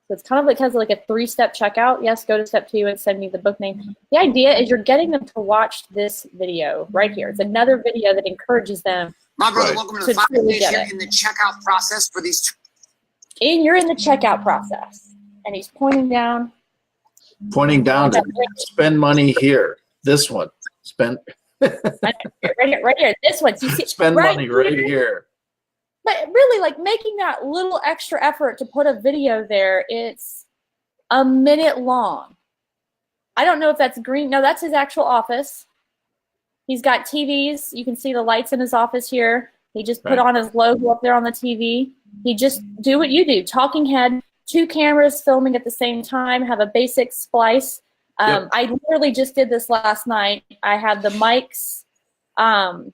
So it's kind of like has like a 3-step checkout. Yes, go to step 2 and send me the book name. The idea is you're getting them to watch this video right here. It's another video that encourages them. My brother, Right. welcome to To the 5 truly days get here it. in the checkout process for these. And you're in the checkout process. And he's pointing down. Pointing down to spend money here. This one. Spend Right here. This one. So you see, spend money right here. But really, like making that little extra effort to put a video there, it's a minute long. I don't know if that's green. No, that's his actual office. He's got TVs. You can see the lights in his office here. He just put Right. on his logo up there on the TV. He just do what you do. Talking head, 2 cameras filming at the same time, have a basic splice. Yep. I literally just did this last night. I had the mics on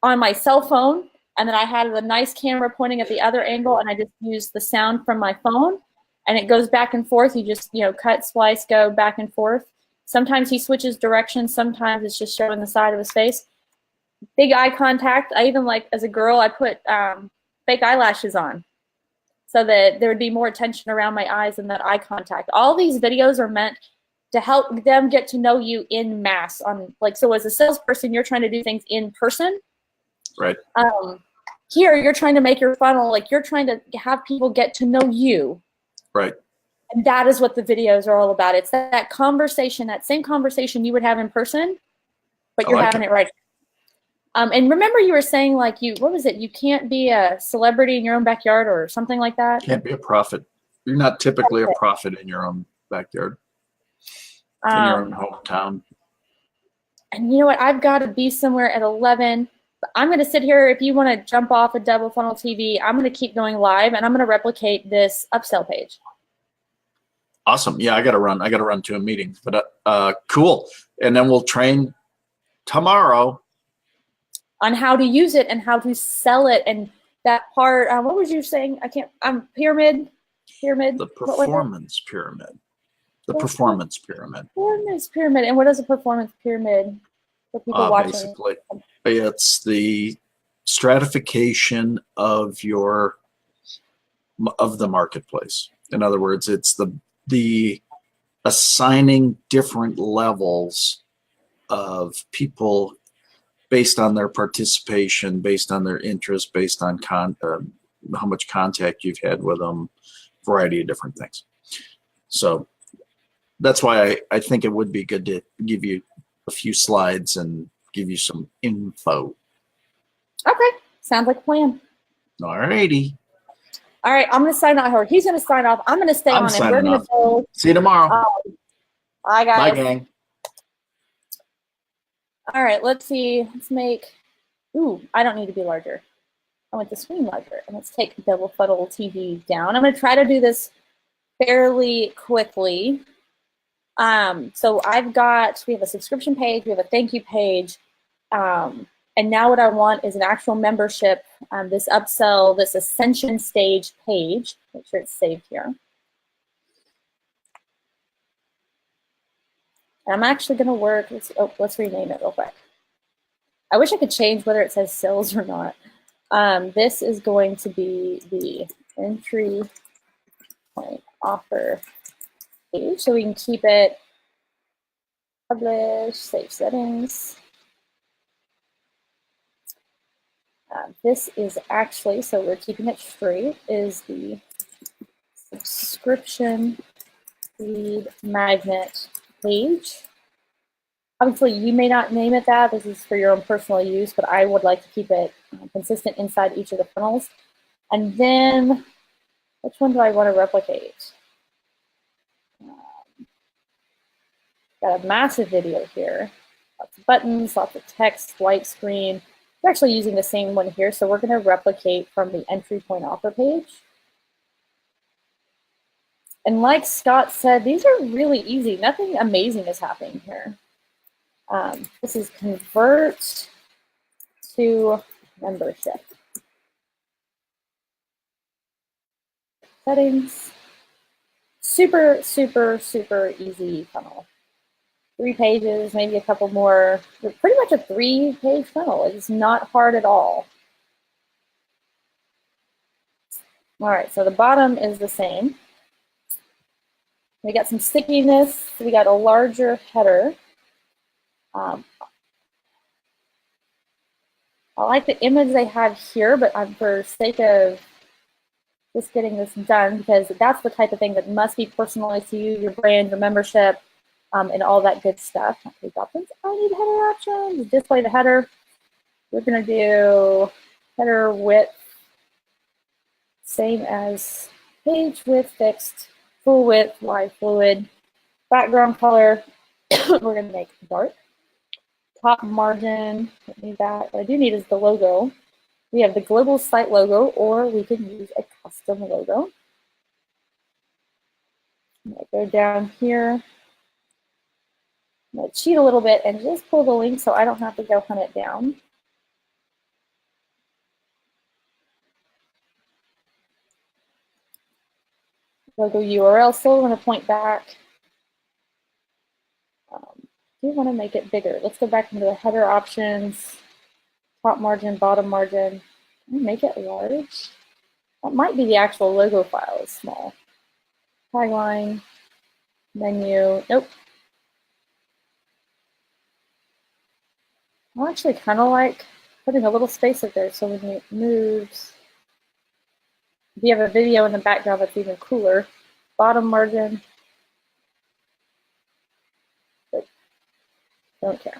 my cell phone, and then I had a nice camera pointing at the other angle, and I just used the sound from my phone, and it goes back and forth. You just, cut, splice, go back and forth. Sometimes he switches directions. Sometimes it's just showing the side of his face. Big eye contact. I even, as a girl, I put fake eyelashes on so that there would be more tension around my eyes and that eye contact. All these videos are meant to help them get to know you in mass. So as a salesperson, you're trying to do things in person. Right. Here, you're trying to make your funnel, you're trying to have people get to know you. Right. And that is what the videos are all about. It's that conversation, that same conversation you would have in person, but you're having it right. And remember you were saying, what was it? You can't be a celebrity in your own backyard or something like that? Can't be a prophet. You're not typically a prophet in your own backyard, in your own hometown. And you know what? I've got to be somewhere at 11. I'm going to sit here. If you want to jump off a double funnel TV, I'm going to keep going live, and I'm going to replicate this upsell page. Awesome. Yeah, I got to run to a meeting, but cool. And then we'll train tomorrow on how to use it and how to sell it, and that part. What was you saying? I can't. Pyramid. The performance pyramid. The performance pyramid. Performance pyramid. And what is a performance pyramid for people watching? Basically, it's the stratification of the marketplace. In other words, it's the assigning different levels of people based on their participation, based on their interest, based on how much contact you've had with them, variety of different things. So that's why I think it would be good to give you a few slides and give you some info. Okay, sounds like a plan. All righty. All right, I'm going to sign off. He's going to sign off. I'm going to stay on, and we're going to go. See you tomorrow. Bye, guys. Bye, gang. All right, let's see. Let's make. Ooh, I don't need to be larger. I want the screen larger. And let's take double funnel TV down. I'm going to try to do this fairly quickly. So we have a subscription page, we have a thank you page, and now what I want is an actual membership, this upsell, this ascension stage page. Make sure it's saved here. And I'm actually going to work, let's rename it real quick. I wish I could change whether it says sales or not. This is going to be the entry point offer page, so we can keep it publish, save settings. This is actually, so we're keeping it straight, is the subscription lead magnet page. Obviously, you may not name it that. This is for your own personal use, but I would like to keep it consistent inside each of the funnels. And then, which one do I want to replicate? Got a massive video here. Lots of buttons, lots of text, white screen. We're actually using the same one here, so we're going to replicate from the entry point offer page. And like Scott said, these are really easy. Nothing amazing is happening here. This is convert to membership. Settings. Super, super, super easy funnel. 3 pages, maybe a couple more. Pretty much a 3-page funnel. It's not hard at all. All right, so the bottom is the same. We got some stickiness. We got a larger header. I like the image they have here, but for sake of just getting this done, because that's the type of thing that must be personalized to you, your brand, your membership, and all that good stuff. Okay, options. I need header options. Display the header. We're going to do header width, same as page width fixed, full width, live fluid, background color. We're going to make dark. Top margin, don't need that. What I do need is the logo. We have the global site logo, or we can use a custom logo. I'm going to go down here. I'm going to cheat a little bit and just pull the link so I don't have to go hunt it down. Logo URL, still going to point back. Do want to make it bigger. Let's go back into the header options, top margin, bottom margin. Can I make it large? That might be the actual logo file is small. Tagline, menu, nope. I actually kind of like putting a little space up there so when it moves, if you have a video in the background, that's even cooler. Bottom margin, don't care.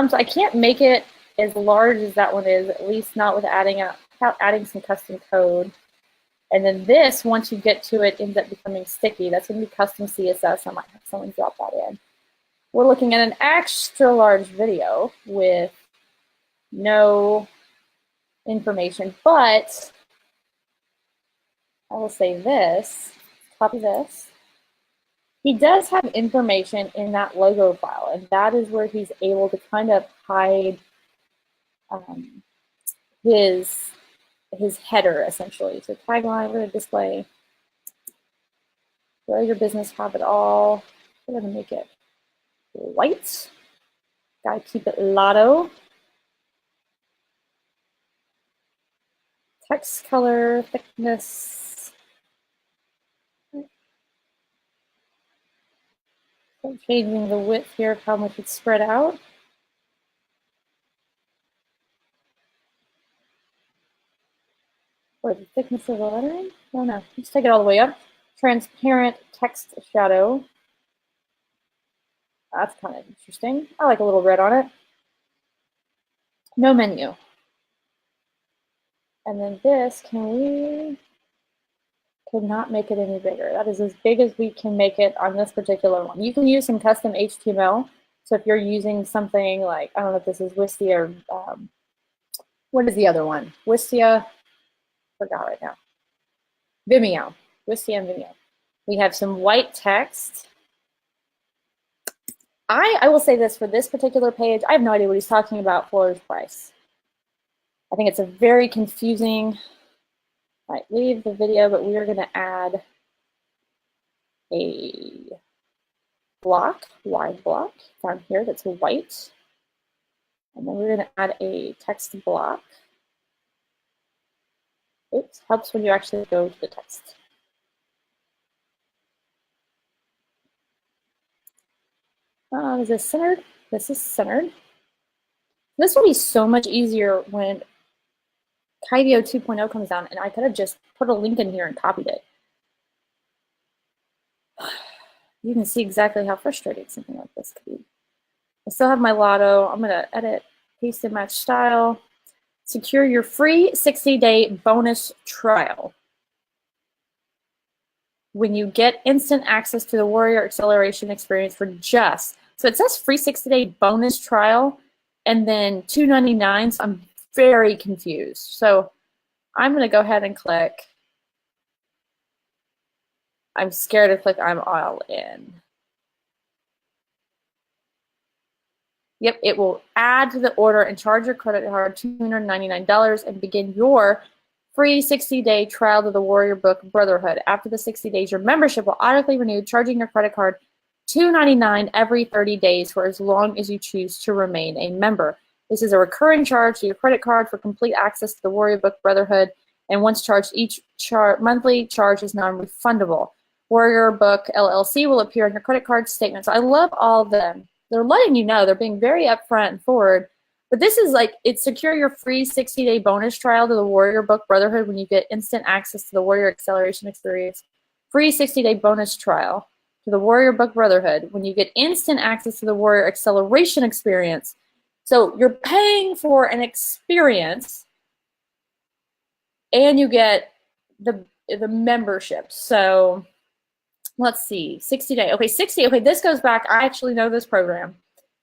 So I can't make it as large as that one is, at least not without adding some custom code. And then this, once you get to it, ends up becoming sticky. That's going to be custom CSS. I might have someone drop that in. We're looking at an extra large video with no information, but I will say this, copy this. He does have information in that logo file, and that is where he's able to kind of hide his header, essentially. So tagline, we're going to display, grow your business, have it all. We're going to make it white. Got to keep it lotto. Text color, thickness. So changing the width here of how much it's spread out. Or the thickness of the lettering? Oh no, let's take it all the way up. Transparent text shadow. That's kind of interesting. I like a little red on it. No menu. And then this, could not make it any bigger. That is as big as we can make it on this particular one. You can use some custom HTML. So if you're using something like, I don't know if this is Wistia or what is the other one? Wistia, forgot right now. Vimeo, Wistia and Vimeo. We have some white text. I will say this, for this particular page, I have no idea what he's talking about for his price. I think it's a very confusing, right, leave the video, but we are going to add a block, wide block down here that's white. And then we're going to add a text block. Oops, helps when you actually go to the text. Is this centered? This is centered. This will be so much easier when Kydio 2.0 comes down, and I could have just put a link in here and copied it. You can see exactly how frustrating something like this could be. I still have my lotto. I'm going to edit, paste and match style. Secure your free 60-day bonus trial. When you get instant access to the Warrior Acceleration experience for just, so it says free 60-day bonus trial and then $2.99. So I'm very confused. So I'm going to go ahead and click. I'm scared to click I'm all in. Yep, it will add to the order and charge your credit card $299 and begin your free 60-day trial to the Warrior Book Brotherhood. After the 60 days, your membership will automatically renew, charging your credit card $299 every 30 days for as long as you choose to remain a member. This is a recurring charge to your credit card for complete access to the Warrior Book Brotherhood, and once charged, each monthly charge is non-refundable. Warrior Book LLC will appear on your credit card statement. So I love all of them. They're letting you know, they're being very upfront and forward. But this is like, it's secure your free 60-day bonus trial to the Warrior Book Brotherhood when you get instant access to the Warrior Acceleration experience. Free 60-day bonus trial to the Warrior Book Brotherhood when you get instant access to the Warrior Acceleration experience. So you're paying for an experience and you get the membership. So let's see, 60 day. Okay, 60. Okay, this goes back. I actually know this program.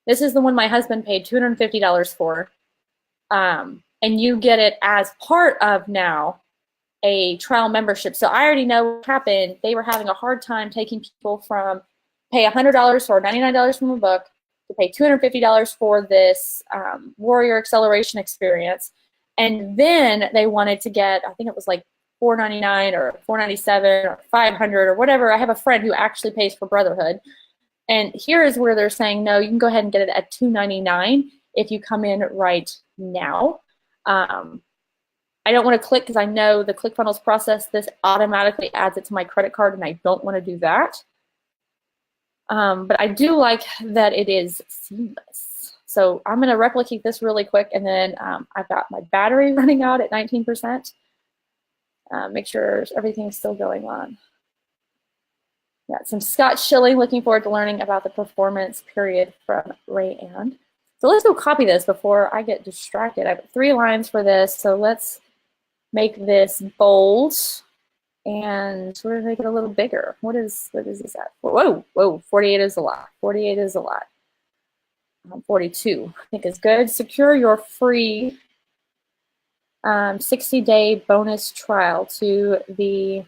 This is the one my husband paid $250 for. And you get it as part of now a trial membership. So I already know what happened. They were having a hard time taking people from pay $100 or $99 from a book to pay $250 for this Warrior Acceleration experience. And then they wanted to get, I think it was like $499 or $497 or $500 or whatever. I have a friend who actually pays for Brotherhood. And here is where they're saying, no, you can go ahead and get it at $299 if you come in right now. I don't want to click because I know the ClickFunnels process, this automatically adds it to my credit card, and I don't want to do that. But I do like that it is seamless. So I'm going to replicate this really quick, and then I've got my battery running out at 19%. Make sure everything's still going on. Yeah, some Scott Schilling, looking forward to learning about the performance period from Rayanne. So let's go copy this before I get distracted. I have 3 lines for this, so let's make this bold, and we're gonna make it a little bigger. What is this at? Whoa, 48 is a lot. 48 is a lot. 42, I think is good. Secure your free 60-day bonus trial to the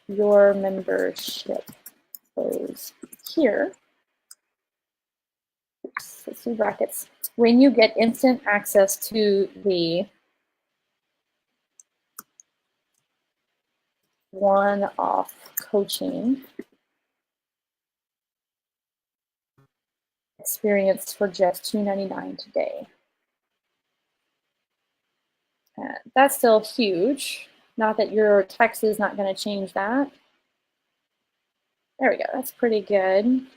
your membership goes here. Oops, let's do brackets. When you get instant access to the one-off coaching experience for just $299 today. That's still huge. Not that your text is not going to change that. There we go. That's pretty good.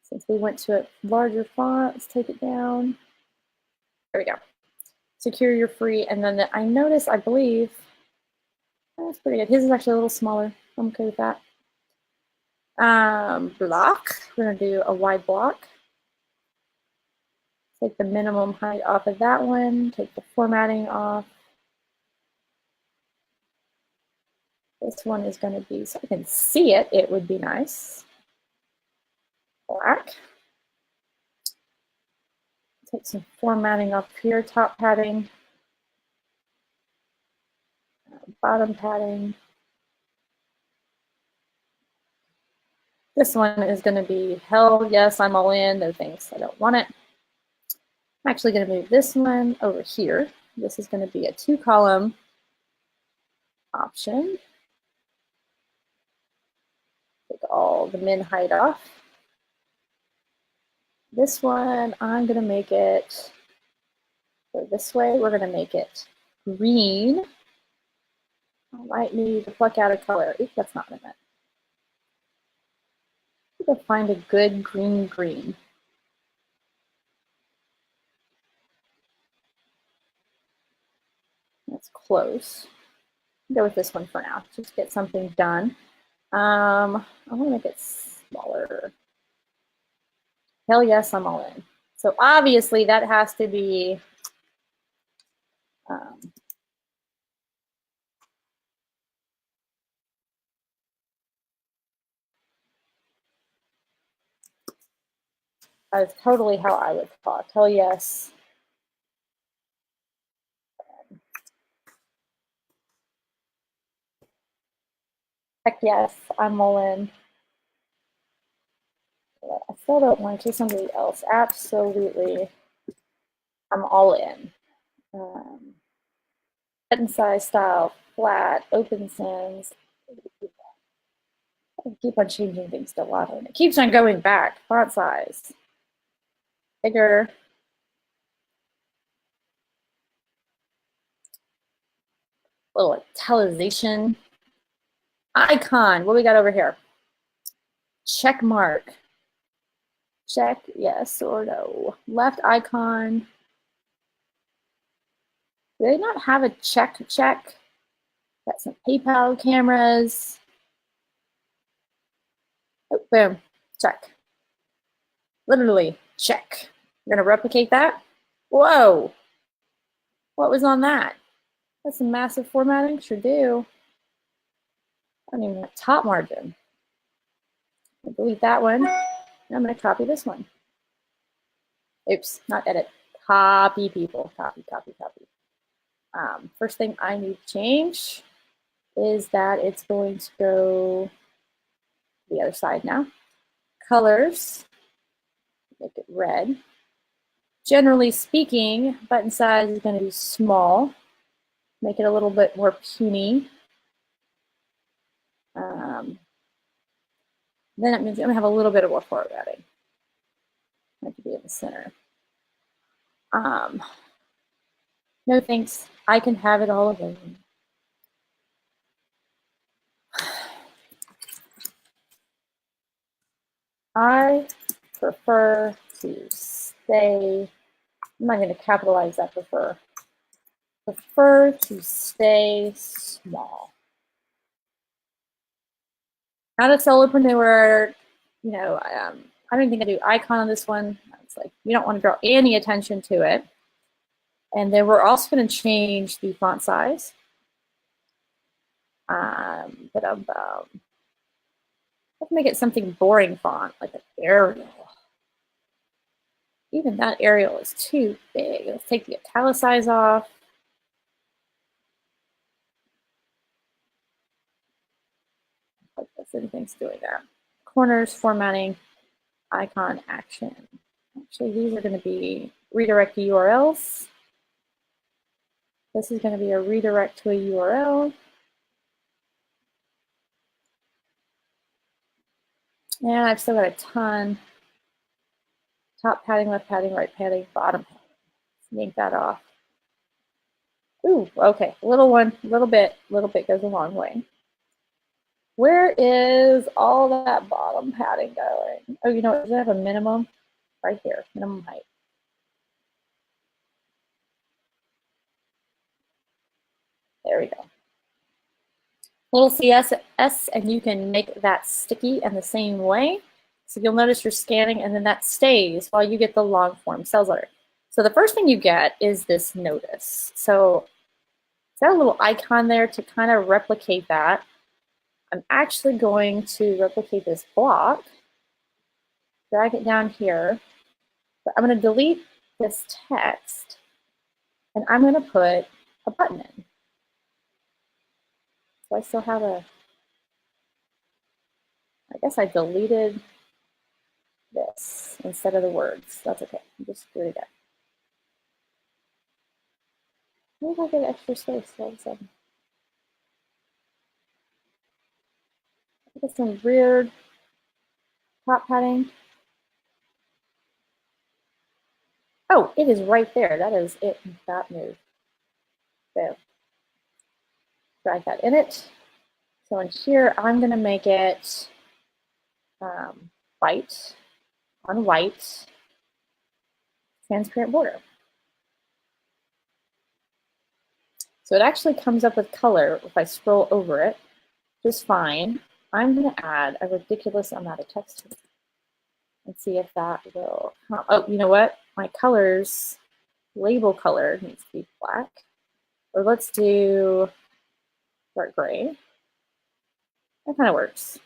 Since we went to a larger font, let's take it down. There we go. Secure your free, and then I notice, I believe, that's pretty good. His is actually a little smaller. I'm okay with that. Block. We're going to do a wide block. Take the minimum height off of that one. Take the formatting off. This one is going to be, so I can see it, it would be nice. Black. Take some formatting off here, top padding, bottom padding. This one is going to be hell yes, I'm all in. No thanks, I don't want it. I'm actually going to move this one over here. This is going to be a 2-column option. Take all the min height off. This one, I'm going to make it go this way. We're going to make it green. I might need to pluck out a color. Oops, that's not what I meant. to find a good green. That's close. I'll go with this one for now. Just get something done. I want to make it smaller. Hell yes, I'm all in. So obviously that has to be that's totally how I would talk. Hell yes. Heck yes, I'm all in. I still don't want to choose somebody else. Absolutely. I'm all in. Button size, style, flat, open sans. I keep on changing things to a lot, and it keeps on going back. Font size. Bigger. Little italicization. Icon. What we got over here? Check mark. Check yes or no. Left icon. Do they not have a check? Got some PayPal cameras. Oh, boom. Check. Literally, check. We're going to replicate that. Whoa. What was on that? That's some massive formatting. Sure do. I don't even have top margin. I'll delete that one. And I'm going to copy this one. Oops, not edit. Copy, people. Copy. First thing I need to change is that it's going to go the other side now. Colors, make it red. Generally speaking, button size is going to be small. Make it a little bit more puny. Then it means I'm going to have a little bit of more formatting. Like to be in the center. No thanks. I can have it all alone. I prefer to stay, I'm not going to capitalize that prefer. Prefer to stay small. Not a solopreneur, you know, I don't think I do icon on this one. It's like, you don't want to draw any attention to it. And then we're also going to change the font size. Let's make it something boring font, like an Arial. Even that Arial is too big. Let's take the italicize off. Like this, anything's doing that. Corners, formatting, icon, action. Actually, these are going to be redirect to URLs. This is going to be a redirect to a URL. And I've still got a ton. Top padding, left padding, right padding, bottom padding. Yank that off. Ooh, okay, little bit goes a long way. Where is all that bottom padding going? Oh, you know what, does it have a minimum? Right here, minimum height. There we go. Little CSS, and you can make that sticky in the same way. So you'll notice you're scanning, and then that stays while you get the long form sales letter. So the first thing you get is this notice. So it's got a little icon there to kind of replicate that. I'm actually going to replicate this block, drag it down here, but I'm going to delete this text, and I'm going to put a button in. So I still have a, I guess I deleted this instead of the words. That's okay. I'll just do it again. Maybe I'll get extra space all of a sudden. Get some weird top padding. Oh, it is right there. That is it. That move. There. Drag that in it. So in here, I'm going to make it white on white, transparent border. So it actually comes up with color if I scroll over it just fine. I'm going to add a ridiculous amount of text here and see if that will help. Oh, you know what? My colors, label color needs to be black. Or let's do dark gray. That kind of works.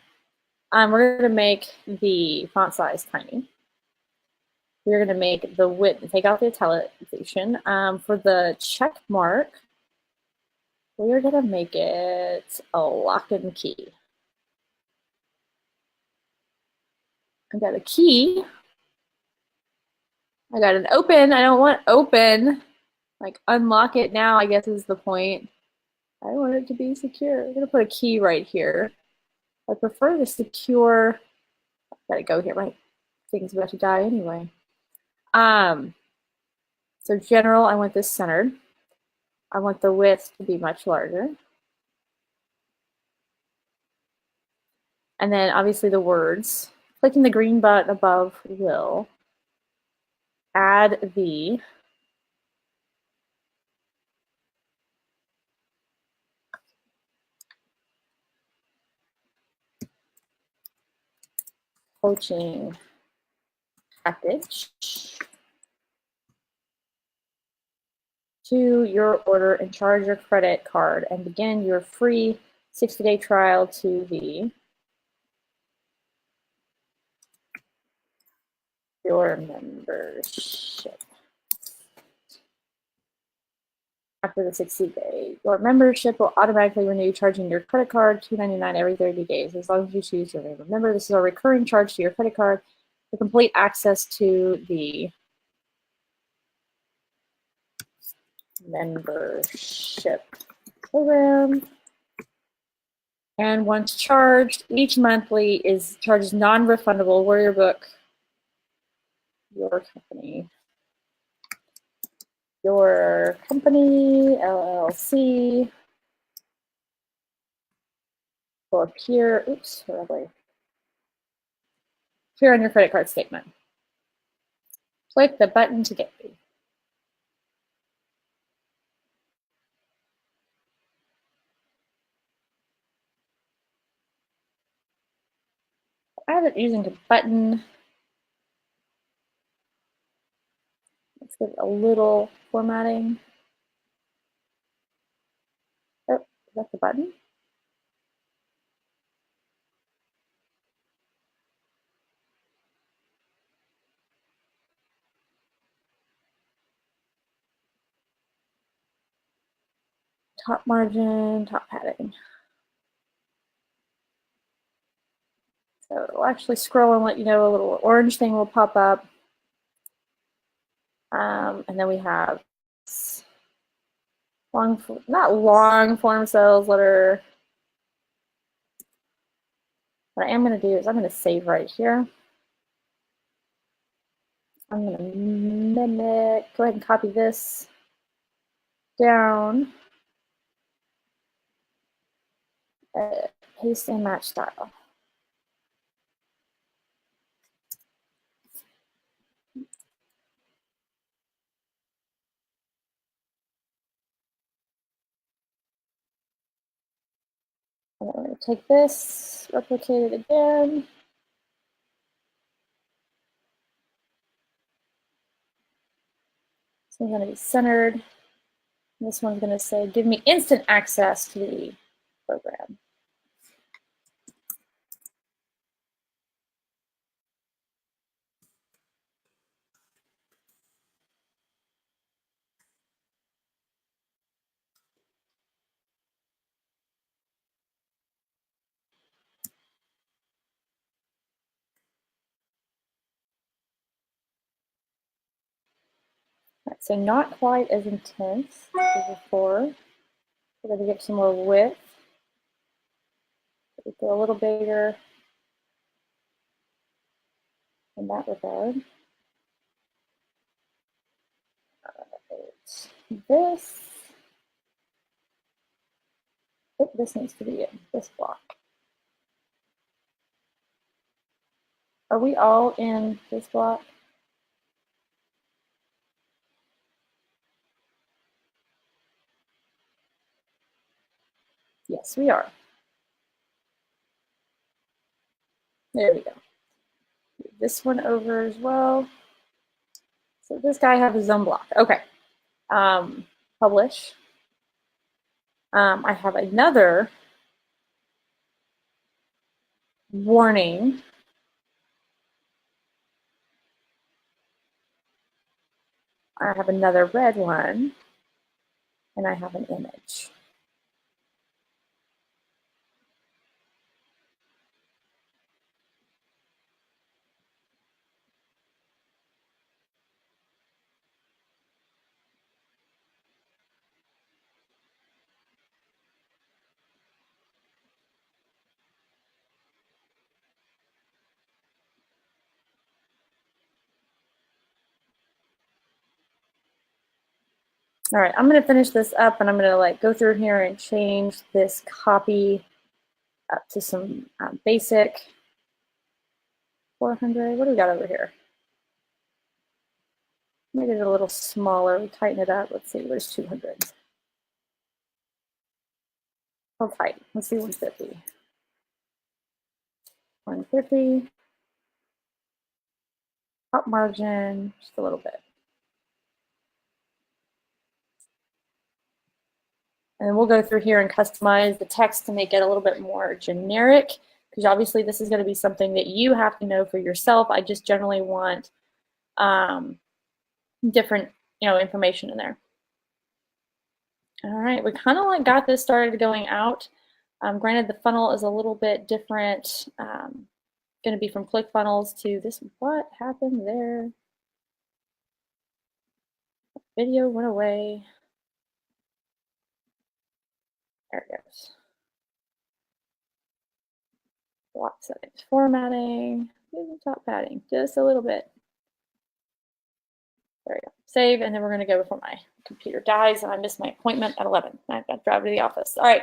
We're going to make the font size tiny. We're going to make the width, take out the italicization. For the check mark, we're going to make it a lock and key. I got a key. I got an open. I don't want open. Like unlock it now, I guess is the point. I want it to be secure. I'm going to put a key right here. I prefer the secure. Gotta go here. My thing's about to die anyway. So general, I want this centered. I want the width to be much larger. And then obviously the words. Clicking the green button above will add the coaching package to your order and charge your credit card and begin your free 60-day trial to your membership. After the 60-day, your membership will automatically renew, charging your credit card $2.99 every 30 days, as long as you choose to remain a member. This is a recurring charge to your credit card for complete access to the membership program. And once charged, each monthly charge is non-refundable. Warrior Book, your company, LLC, will appear. Oops, where are they? Appear on your credit card statement. Click the button to get paid. I have it using the button. Let's give it a little formatting. Oh, is that the button? Top margin, top padding. So it'll actually scroll and let you know a little orange thing will pop up. And then we have not long form cells that are. What I am going to do is I'm going to save right here. I'm going to mimic, go ahead and copy this down. Paste and match style. I'm going to take this, replicate it again. So I'm going to be centered. This one's going to say, give me instant access to the program. Right, so not quite as intense as before. We're going to get some more width. Go a little bigger in that regard. This. Oh, this needs to be in this block. Are we all in this block? Yes, we are. There we go. Move this one over as well. So this guy has his own block. Okay. Publish. I have another warning. I have another red one, and I have an image. All right, I'm going to finish this up, and I'm going to like go through here and change this copy up to some basic 400. What do we got over here? Made it a little smaller. We tighten it up. Let's see. Where's 200? Hold tight. Let's see 150. 150. Top margin, just a little bit. And we'll go through here and customize the text to make it a little bit more generic, because obviously this is going to be something that you have to know for yourself. I just generally want different, information in there. All right, we kind of like got this started going out. Granted, the funnel is a little bit different. Going to be from ClickFunnels to this. What happened there? Video went away. There it goes. Block settings, formatting, top padding, just a little bit. There we go. Save, and then we're going to go before my computer dies and I miss my appointment at 11. I've got to drive to the office. All right.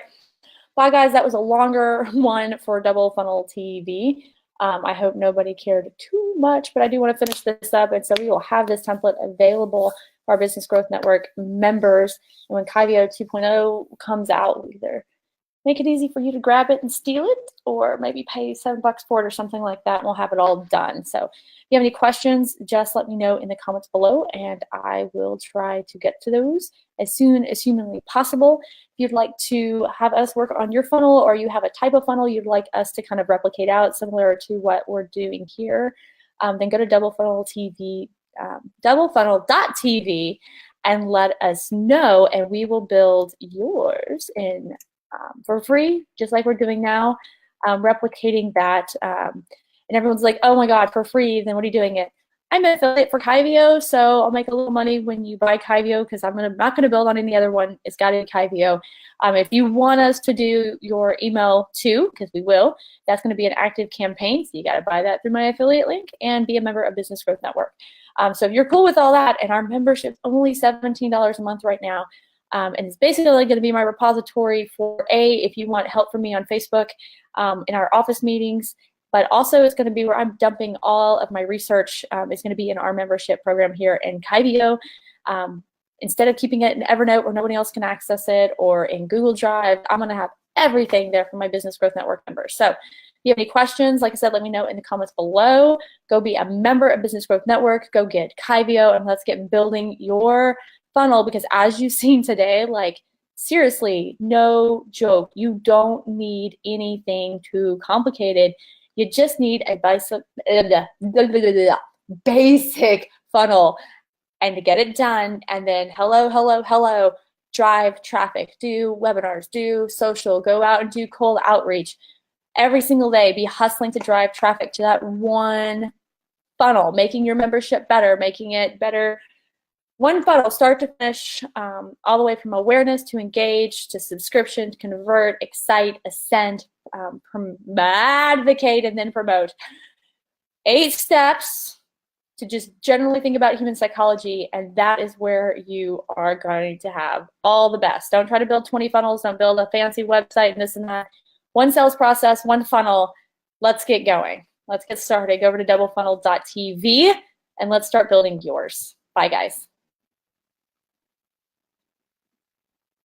Bye, guys. That was a longer one for Double Funnel TV. I hope nobody cared too much, but I do want to finish this up, and so we will have this template available for our Business Growth Network members. And when Kyvio 2.0 comes out, we either make it easy for you to grab it and steal it, or maybe pay $7 for it or something like that, and we'll have it all done. So if you have any questions, just let me know in the comments below, and I will try to get to those as soon as humanly possible. If you'd like to have us work on your funnel, or you have a type of funnel you'd like us to kind of replicate out similar to what we're doing here, then go to doublefunnel.tv and let us know, and we will build yours in for free, just like we're doing now, replicating that. And everyone's like, oh my God, for free, then what are you doing it? I'm an affiliate for Kyvio, so I'll make a little money when you buy Kyvio, because I'm not going to build on any other one. It's got to be Kyvio. If you want us to do your email too, because we will, that's going to be an active campaign. So you got to buy that through my affiliate link and be a member of Business Growth Network. So if you're cool with all that, and our membership's only $17 a month right now, and it's basically going to be my repository for if you want help from me on Facebook in our office meetings, but also it's going to be where I'm dumping all of my research. It's going to be in our membership program here in Kyvio. Instead of keeping it in Evernote where nobody else can access it, or in Google Drive, I'm going to have everything there for my Business Growth Network members. So if you have any questions, like I said, let me know in the comments below. Go be a member of Business Growth Network. Go get Kyvio, and let's get building your funnel, because as you've seen today, like seriously, no joke, you don't need anything too complicated. You just need a basic funnel, and to get it done, and then hello, drive traffic, do webinars, do social, go out and do cold outreach every single day. Be hustling to drive traffic to that one funnel, making your membership better, making it better. One funnel, start to finish, all the way from awareness to engage to subscription to convert, excite, ascend, advocate, and then promote. 8 steps to just generally think about human psychology, and that is where you are going to have all the best. Don't try to build 20 funnels. Don't build a fancy website and this and that. One sales process, one funnel. Let's get going. Let's get started. Go over to doublefunnel.tv and let's start building yours. Bye, guys.